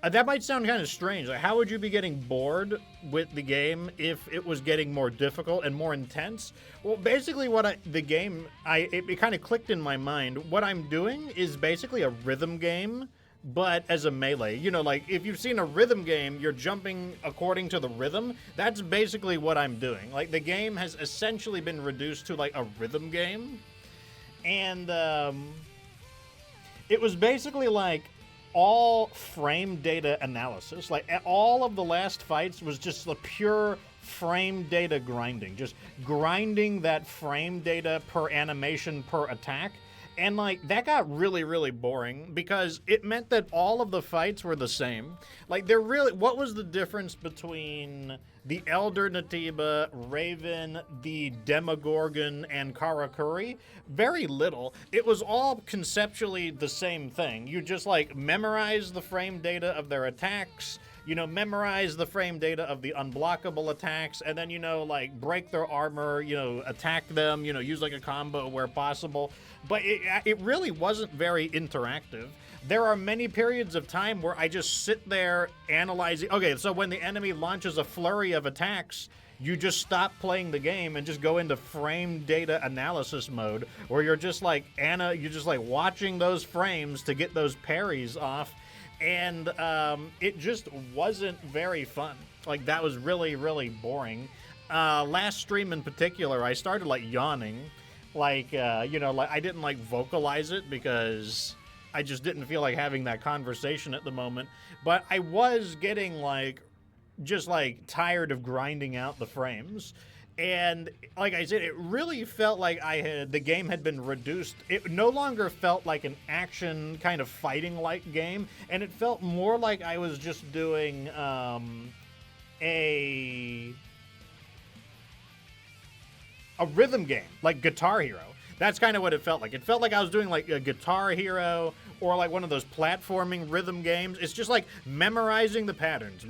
that might sound kind of strange. Like, how would you be getting bored with the game if it was getting more difficult and more intense? Well, basically it kind of clicked in my mind. What I'm doing is basically a rhythm game, but as a melee. You know, like, if you've seen a rhythm game, you're jumping according to the rhythm. That's basically what I'm doing. Like, the game has essentially been reduced to, like, a rhythm game. And it was basically like all frame data analysis. Like all of the last fights was just the pure frame data grinding. Just grinding that frame data per animation per attack. And, like, that got really, really boring because it meant that all of the fights were the same. Like, what was the difference between the Elder Naytiba, Raven, the Demogorgon, and Karakuri? Very little. It was all conceptually the same thing. You just, like, memorize the frame data of their attacks, you know, memorize the frame data of the unblockable attacks, and then, you know, like, break their armor, you know, attack them, you know, use, like, a combo where possible. But it really wasn't very interactive. There are many periods of time where I just sit there analyzing. Okay, so when the enemy launches a flurry of attacks, you just stop playing the game and just go into frame data analysis mode, where you're just like watching those frames to get those parries off, and it just wasn't very fun. Like, that was really, really boring. Last stream in particular, I started like yawning. Like, you know, like I didn't like vocalize it because I just didn't feel like having that conversation at the moment. But I was getting like, just like tired of grinding out the frames. And like I said, it really felt like the game had been reduced. It no longer felt like an action kind of fighting-like game. And it felt more like I was just doing a rhythm game, like Guitar Hero. That's kind of what it felt like. It felt like I was doing like a Guitar Hero or like one of those platforming rhythm games. It's just like memorizing the patterns,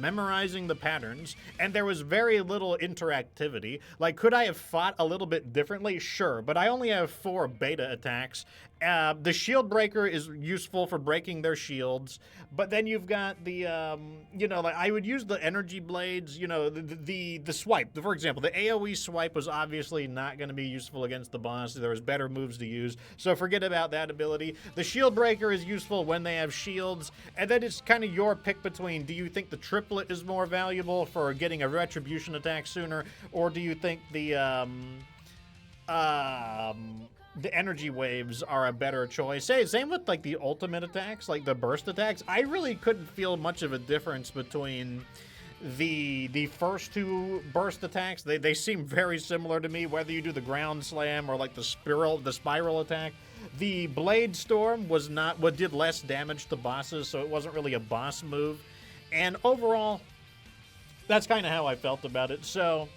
and there was very little interactivity. Like, could I have fought a little bit differently? Sure, but I only have 4 beta attacks. The shield breaker is useful for breaking their shields, but then you've got the, you know, like I would use the energy blades, you know, the swipe. For example, the AoE swipe was obviously not going to be useful against the boss. There was better moves to use, so forget about that ability. The shield breaker is useful when they have shields, and then it's kind of your pick between, do you think the triplet is more valuable for getting a retribution attack sooner, or do you think the energy waves are a better choice? Same with like the ultimate attacks, like the burst attacks. I really couldn't feel much of a difference between the first 2 burst attacks. They seem very similar to me, whether you do the ground slam or like the spiral attack. The blade storm did less damage to bosses, so it wasn't really a boss move. And overall, that's kind of how I felt about it. So,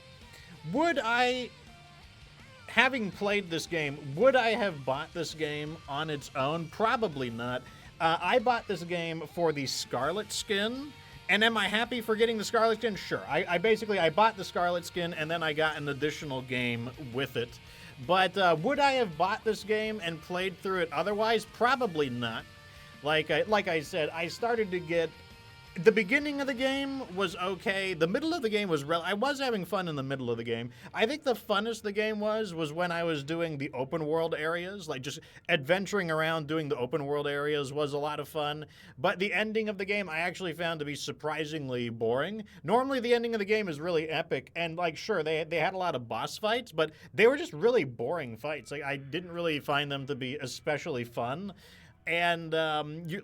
having played this game, would I have bought this game on its own? Probably not. I bought this game for the Scarlet skin. And am I happy for getting the Scarlet skin? Sure. I bought the Scarlet skin, and then I got an additional game with it. But would I have bought this game and played through it otherwise? Probably not. Like I said, I started to get... The beginning of the game was okay. The middle of the game was I was having fun in the middle of the game. I think the funnest the game was when I was doing the open world areas. Like, just adventuring around doing the open world areas was a lot of fun. But the ending of the game I actually found to be surprisingly boring. Normally the ending of the game is really epic, and like, sure, they had a lot of boss fights, but they were just really boring fights. Like, I didn't really find them to be especially fun. And,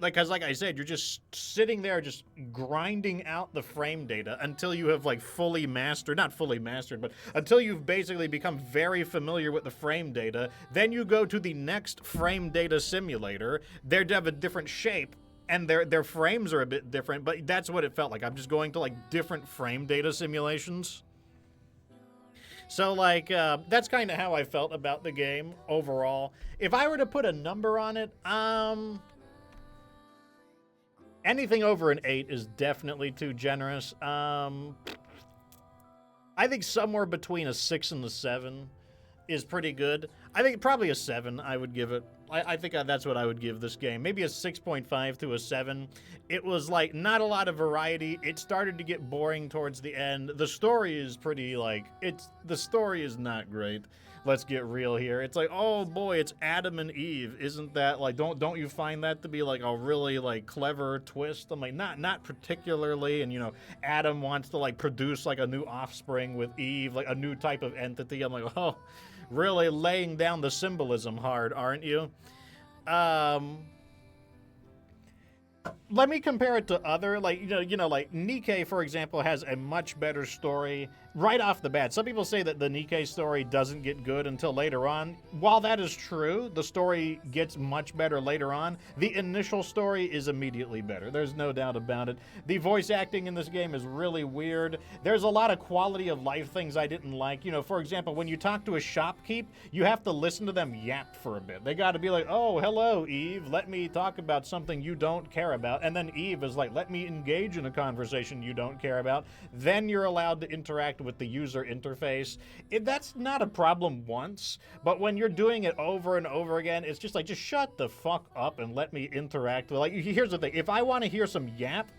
like I said, you're just sitting there just grinding out the frame data until you have, like, not fully mastered, but until you've basically become very familiar with the frame data. Then you go to the next frame data simulator. They have a different shape, and their frames are a bit different, but that's what it felt like. I'm just going to, like, different frame data simulations. So, like, that's kind of how I felt about the game overall. If I were to put a number on it, anything over an 8 is definitely too generous. I think somewhere between a 6 and a 7 is pretty good. I think probably a 7 I would give it. I think that's what I would give this game. Maybe a 6.5 to a 7. It was, like, not a lot of variety. It started to get boring towards the end. The story is pretty, like, the story is not great. Let's get real here. It's like, oh boy, it's Adam and Eve. Isn't that, like, don't you find that to be, like, a really, like, clever twist? I'm like, not particularly. And, you know, Adam wants to, like, produce, like, a new offspring with Eve, like, a new type of entity. I'm like, oh, really laying down the symbolism hard, aren't you? Let me compare it to other, like, you know, like Nikke, for example, has a much better story right off the bat, some people say that the Nikke story doesn't get good until later on. While that is true, the story gets much better later on. The initial story is immediately better. There's no doubt about it. The voice acting in this game is really weird. There's a lot of quality of life things I didn't like. You know, for example, when you talk to a shopkeep, you have to listen to them yap for a bit. They got to be like, oh, hello, Eve. Let me talk about something you don't care about. And then Eve is like, let me engage in a conversation you don't care about. Then you're allowed to interact with the user interface. That's not a problem once, but when you're doing it over and over again, it's just like, just shut the fuck up and let me interact. Like, here's the thing. If I want to hear some yap,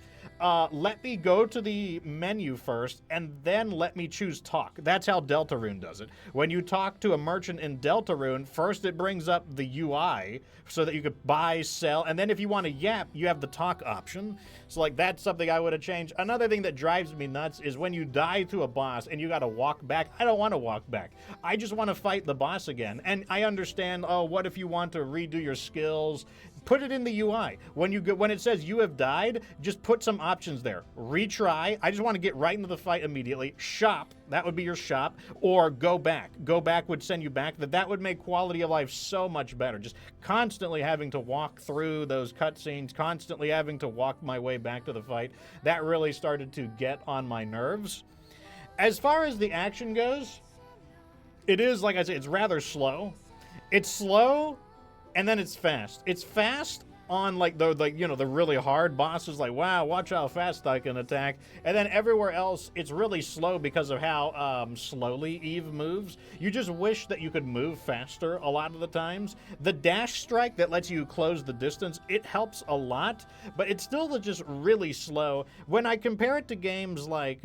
let me go to the menu first, and then let me choose talk. That's how Deltarune does it. When you talk to a merchant in Deltarune, first it brings up the UI so that you could buy, sell, and then if you want to yap, you have the talk option. So, like, that's something I would have changed. Another thing that drives me nuts is when you die to a boss and you got to walk back. I don't want to walk back. I just want to fight the boss again. And I understand, oh, what if you want to redo your skills? Put it in the UI. When it says you have died, just put some options there. Retry. I just want to get right into the fight immediately. Shop. That would be your shop. Or go back. Go back would send you back. That would make quality of life so much better. Just constantly having to walk through those cutscenes, constantly having to walk my way back to the fight. That really started to get on my nerves. As far as the action goes, it is, like I said, it's rather slow. It's slow, and then it's fast. It's fast on like the really hard bosses, like, wow, watch how fast I can attack. And then everywhere else, it's really slow because of how slowly Eve moves. You just wish that you could move faster a lot of the times. The dash strike that lets you close the distance, it helps a lot, but it's still just really slow. When I compare it to games like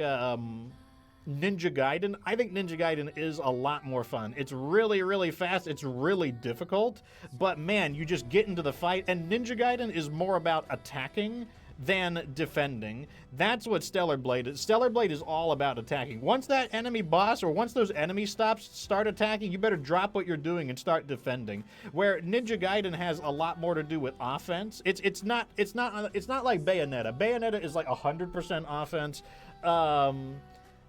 Ninja Gaiden, I think Ninja Gaiden is a lot more fun. It's really, really fast. It's really difficult. But man, you just get into the fight. And Ninja Gaiden is more about attacking than defending. That's what Stellar Blade is. Stellar Blade is all about attacking. Once that enemy boss or once those enemies start attacking, you better drop what you're doing and start defending. Where Ninja Gaiden has a lot more to do with offense. It's not like Bayonetta. Bayonetta is like 100% offense.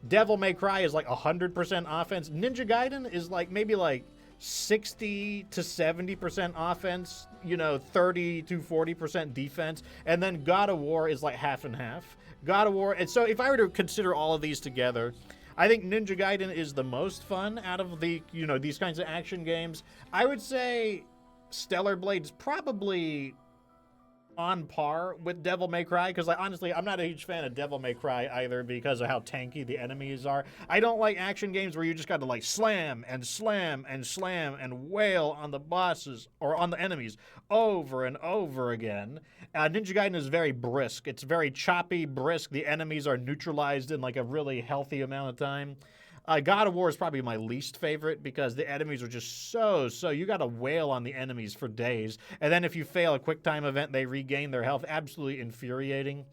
Devil May Cry is like 100% offense. Ninja Gaiden is like maybe like 60 to 70% offense, 30 to 40% defense. And then God of War is like half and half. God of War. And so if I were to consider all of these together, I think Ninja Gaiden is the most fun out of the, these kinds of action games. I would say Stellar Blade is probably on par with Devil May Cry, because honestly, I'm not a huge fan of Devil May Cry either because of how tanky the enemies are. I don't like action games where you just got to like slam and slam and slam and wail on the bosses or on the enemies over and over again. Ninja Gaiden is very brisk. It's very choppy, brisk. The enemies are neutralized in like a really healthy amount of time. God of War is probably my least favorite because the enemies are just so, you got to wail on the enemies for days. And then if you fail a quick time event, they regain their health. Absolutely infuriating.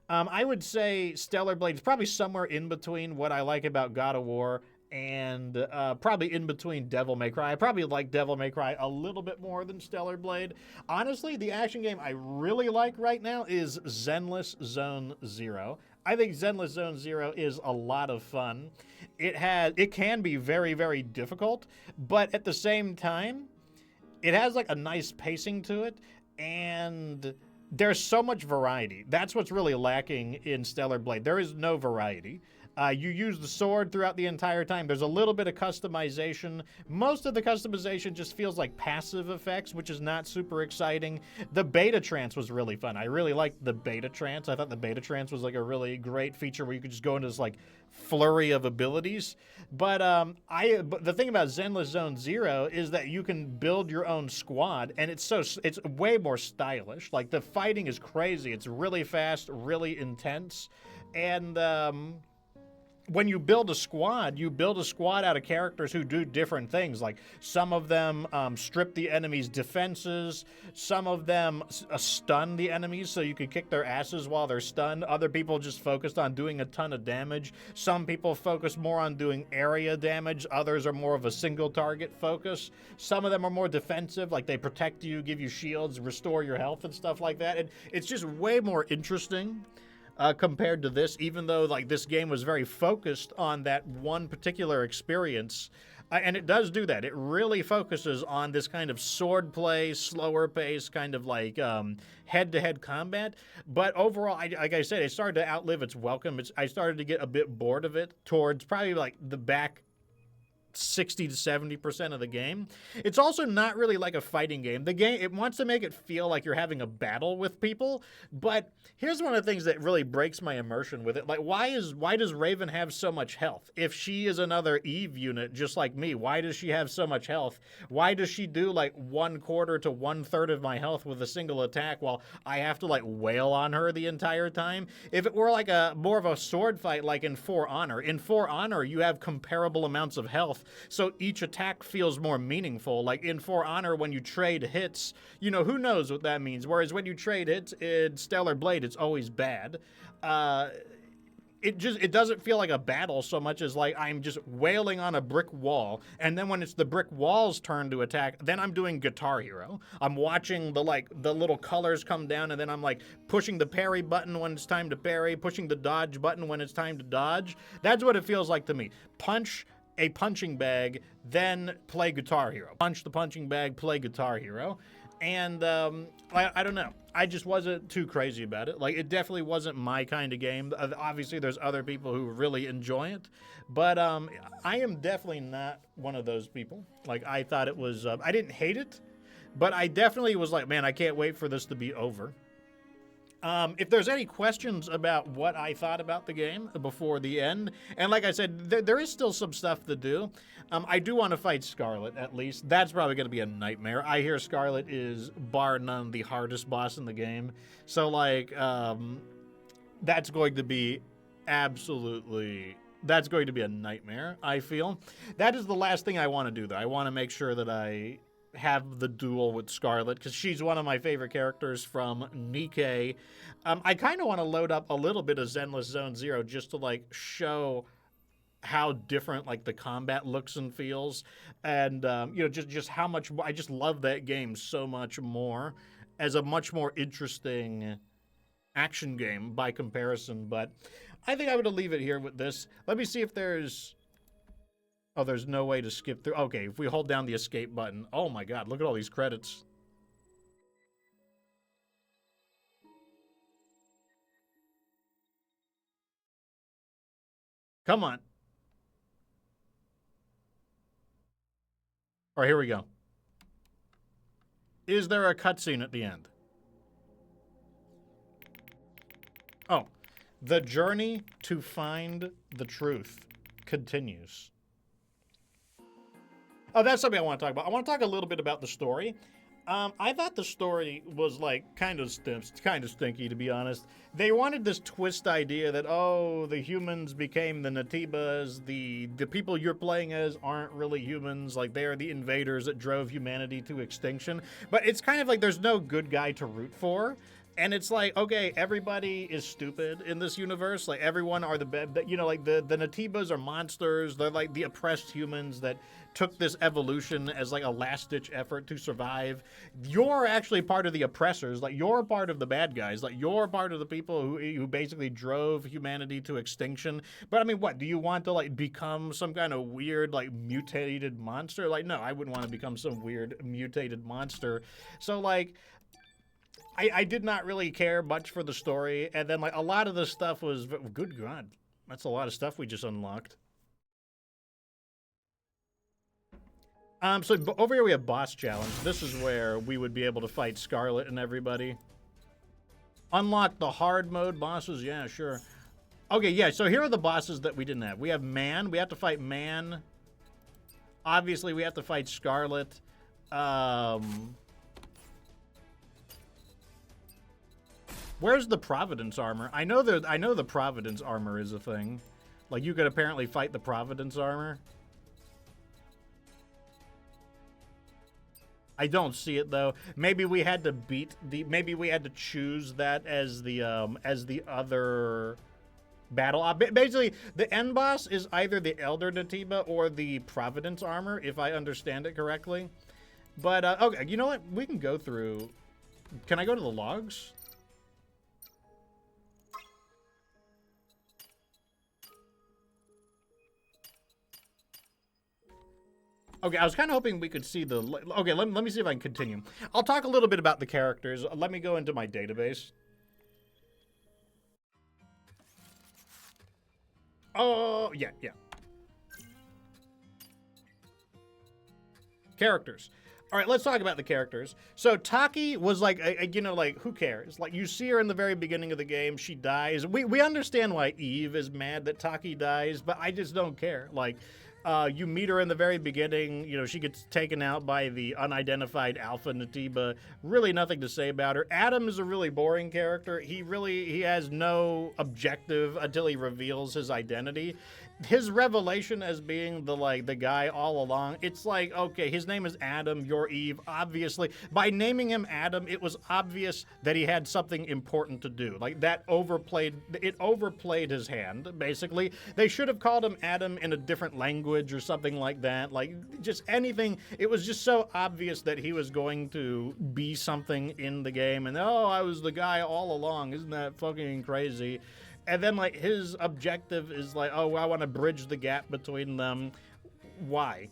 I would say Stellar Blade is probably somewhere in between what I like about God of War and probably in between Devil May Cry. I probably like Devil May Cry a little bit more than Stellar Blade. Honestly, the action game I really like right now is Zenless Zone Zero. I think Zenless Zone Zero is a lot of fun. It can be very, very difficult, but at the same time, it has like a nice pacing to it, and there's so much variety. That's what's really lacking in Stellar Blade. There is no variety. You use the sword throughout the entire time. There's a little bit of customization. Most of the customization just feels like passive effects, which is not super exciting. The beta trance was really fun. I really liked the beta trance. I thought the beta trance was like a really great feature where you could just go into this like flurry of abilities. But the thing about Zenless Zone Zero is that you can build your own squad, and it's way more stylish. Like the fighting is crazy. It's really fast, really intense, and when you build a squad out of characters who do different things. Like some of them strip the enemy's defenses, some of them stun the enemies so you can kick their asses while they're stunned. Other people just focused on doing a ton of damage. Some people focus more on doing area damage. Others are more of a single target focus. Some of them are more defensive, like they protect you, give you shields, restore your health and stuff like that. It's just way more interesting. compared to this, even though like this game was very focused on that one particular experience. And it does do that. It really focuses on this kind of sword play, slower pace, kind of like head-to-head combat. But overall, like I said, it started to outlive its welcome. I started to get a bit bored of it towards probably like the back 60 to 70% of the game. It's also not really like a fighting game. The game, it wants to make it feel like you're having a battle with people, but here's one of the things that really breaks my immersion with it. Like, why does Raven have so much health? If she is another Eve unit just like me, why does she have so much health? Why does she do like 1/4 to 1/3 of my health with a single attack while I have to like wail on her the entire time? If it were like a more of a sword fight like in For Honor you have comparable amounts of health, so each attack feels more meaningful. Like in For Honor, when you trade hits, you know, who knows what that means? Whereas when you trade hits in Stellar Blade, it's always bad. It doesn't feel like a battle so much as like I'm just wailing on a brick wall, and then when it's the brick wall's turn to attack, then I'm doing Guitar Hero. I'm watching the little colors come down, and then I'm like pushing the parry button when it's time to parry, pushing the dodge button when it's time to dodge. That's what it feels like to me. Punch a punching bag, then play Guitar Hero. Punch the punching bag, play Guitar Hero. And I don't know. I just wasn't too crazy about it. Like, it definitely wasn't my kind of game. Obviously, there's other people who really enjoy it. But I am definitely not one of those people. Like, I thought it was... I didn't hate it, but I definitely was like, man, I can't wait for this to be over. If there's any questions about what I thought about the game before the end, and like I said, there is still some stuff to do. I do want to fight Scarlet, at least. That's probably going to be a nightmare. I hear Scarlet is, bar none, the hardest boss in the game. So, like, that's going to be absolutely... That's going to be a nightmare, I feel. That is the last thing I want to do, though. I want to make sure that I have the duel with Scarlet, because she's one of my favorite characters from Nikke. I kind of want to load up a little bit of Zenless Zone Zero just to, like, show how different, like, the combat looks and feels, and, you know, just how much... I just love that game so much more as a much more interesting action game by comparison, but I think I'm going to leave it here with this. Let me see if there's... Oh, there's no way to skip through. Okay, if we hold down the escape button. Oh my god, look at all these credits. Come on. All right, here we go. Is there a cutscene at the end? Oh, the journey to find the truth continues. Oh, that's something I want to talk about. I want to talk a little bit about the story. I thought the story was, like, kind of stinky, to be honest. They wanted this twist idea that, oh, the humans became the Naytibas, the people you're playing as aren't really humans, like, they're the invaders that drove humanity to extinction. But it's kind of like there's no good guy to root for. And it's like, okay, everybody is stupid in this universe. Like, everyone are you know, like, the Naytibas are monsters. They're, like, the oppressed humans that took this evolution as, like, a last-ditch effort to survive. You're actually part of the oppressors. Like, you're part of the bad guys. Like, you're part of the people who basically drove humanity to extinction. But, I mean, what? Do you want to, like, become some kind of weird, like, mutated monster? Like, no, I wouldn't want to become some weird mutated monster. So, like... I did not really care much for the story, and then, like, a lot of the stuff was... Good God, that's a lot of stuff we just unlocked. So over here we have boss challenge. This is where we would be able to fight Scarlet and everybody. Unlock the hard mode bosses, yeah, sure. Okay, yeah, so here are the bosses that we didn't have. We have Man, we have to fight Man. Obviously, we have to fight Scarlet. Where's the Providence armor? I know the Providence armor is a thing. Like, you could apparently fight the Providence armor. I don't see it though. Maybe we had to maybe we had to choose that as the other battle. Basically, the end boss is either the Elder Naytiba or the Providence armor, if I understand it correctly. But okay, you know what? We can go through. Can I go to the logs? Okay, I was kind of hoping we could see the... Okay, let me see if I can continue. I'll talk a little bit about the characters. Let me go into my database. Oh, yeah. Characters. All right, let's talk about the characters. So Taki was like, who cares? Like, you see her in the very beginning of the game. She dies. We understand why Eve is mad that Taki dies, but I just don't care. Like, you meet her in the very beginning. You know, she gets taken out by the unidentified Elder Naytiba. Really nothing to say about her. Adam is a really boring character. He has no objective until he reveals his identity. His revelation as being the guy all along, it's like, okay, his name is Adam, you're Eve. Obviously, by naming him Adam, it was obvious that he had something important to do. Like, that overplayed his hand, basically. They should have called him Adam in a different language or something like that. Like, just anything. It was just so obvious that he was going to be something in the game. And, oh, I was the guy all along. Isn't that fucking crazy? And then, like, his objective is like, oh, I want to bridge the gap between them. Why?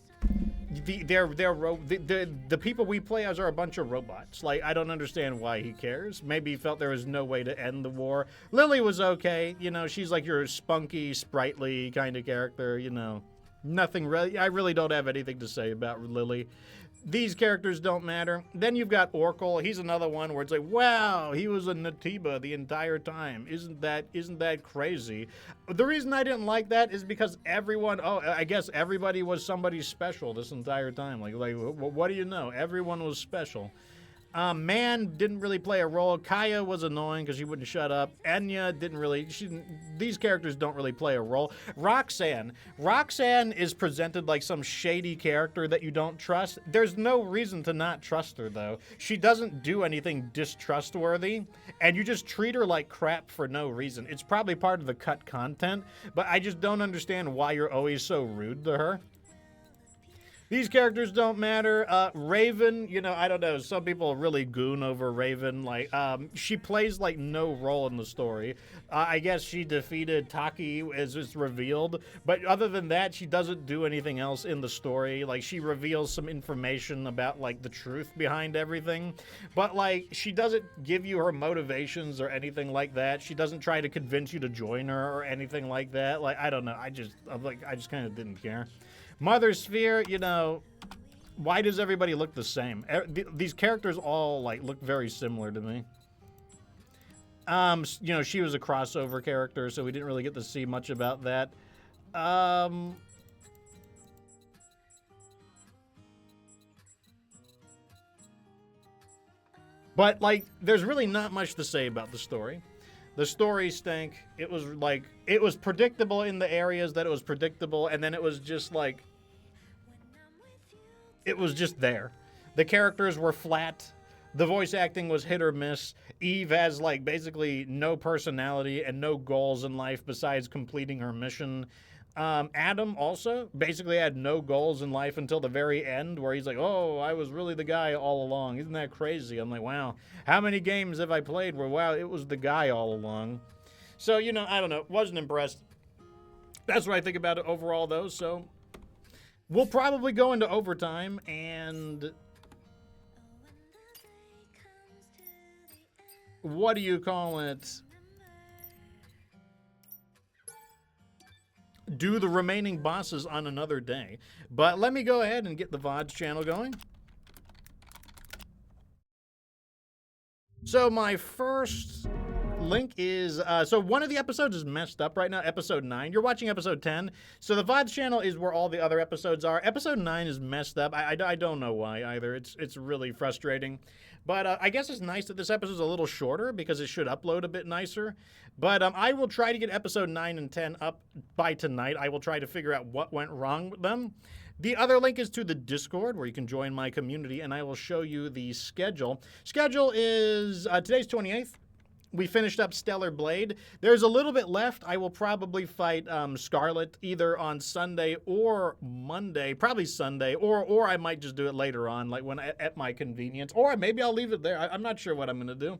The people we play as are a bunch of robots. Like, I don't understand why he cares. Maybe he felt there was no way to end the war. Lily was okay. You know, she's like your spunky, sprightly kind of character, you know. Nothing really. I really don't have anything to say about Lily. These characters don't matter. Then you've got Oracle. He's another one where it's like, wow, he was a Naytiba the entire time. Isn't that crazy? The reason I didn't like that is because I guess everybody was somebody special this entire time. Like, what do you know? Everyone was special. Man didn't really play a role. Kaya was annoying because she wouldn't shut up. Enya these characters don't really play a role. Roxanne is presented like some shady character that you don't trust. There's no reason to not trust her, though. She doesn't do anything distrustworthy, and you just treat her like crap for no reason. It's probably part of the cut content, but I just don't understand why you're always so rude to her. These characters don't matter. Raven, you know, I don't know. Some people really goon over Raven. Like, she plays, like, no role in the story. I guess she defeated Taki, as it's revealed. But other than that, she doesn't do anything else in the story. Like, she reveals some information about, like, the truth behind everything. But, like, she doesn't give you her motivations or anything like that. She doesn't try to convince you to join her or anything like that. Like, I don't know. I just kind of didn't care. Mother Sphere, you know, why does everybody look the same? These characters all, like, look very similar to me. You know, she was a crossover character, so we didn't really get to see much about that. But, like, there's really not much to say about the story. The story stank. It was predictable in the areas that it was predictable, and then it was just like, it was just there. The characters were flat. The voice acting was hit or miss. Eve has, like, basically no personality and no goals in life besides completing her mission. Adam also basically had no goals in life until the very end, where he's like, oh, I was really the guy all along. Isn't that crazy? I'm like, wow, how many games have I played where, wow, it was the guy all along? So, you know, I don't know. Wasn't impressed. That's what I think about it overall, though. So we'll probably go into overtime and... what do you call it? Do the remaining bosses on another day. But let me go ahead and get the VODs channel going. So my first link is, so one of the episodes is messed up right now, episode 9. You're watching episode 10. So the VODs channel is where all the other episodes are. Episode 9 is messed up. I don't know why either. It's really frustrating. But I guess it's nice that this episode is a little shorter because it should upload a bit nicer. But I will try to get episode 9 and 10 up by tonight. I will try to figure out what went wrong with them. The other link is to the Discord, where you can join my community, and I will show you the schedule. Schedule is, today's 28th. We finished up Stellar Blade. There's a little bit left. I will probably fight Scarlet either on Sunday or Monday. Probably Sunday, or I might just do it later on, like when at my convenience. Or maybe I'll leave it there. I'm not sure what I'm going to do.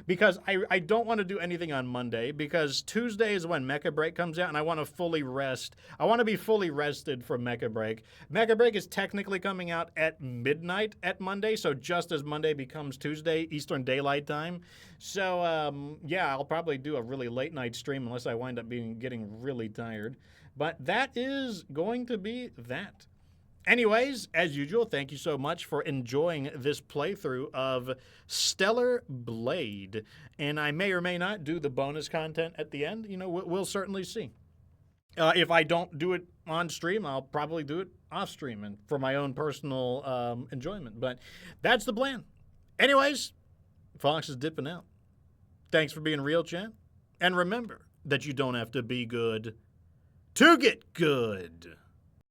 because I don't want to do anything on Monday because Tuesday is when Mecha Break comes out and I want to fully rest. I want to be fully rested from Mecha Break. Mecha Break is technically coming out at midnight at Monday, so just as Monday becomes Tuesday, Eastern Daylight Time. So, yeah, I'll probably do a really late night stream unless I wind up getting really tired. But that is going to be that. Anyways, as usual, thank you so much for enjoying this playthrough of Stellar Blade. And I may or may not do the bonus content at the end. You know, we'll certainly see. If I don't do it on stream, I'll probably do it off stream and for my own personal enjoyment. But that's the plan. Anyways, Fox is dipping out. Thanks for being real, chat. And remember that you don't have to be good to get good.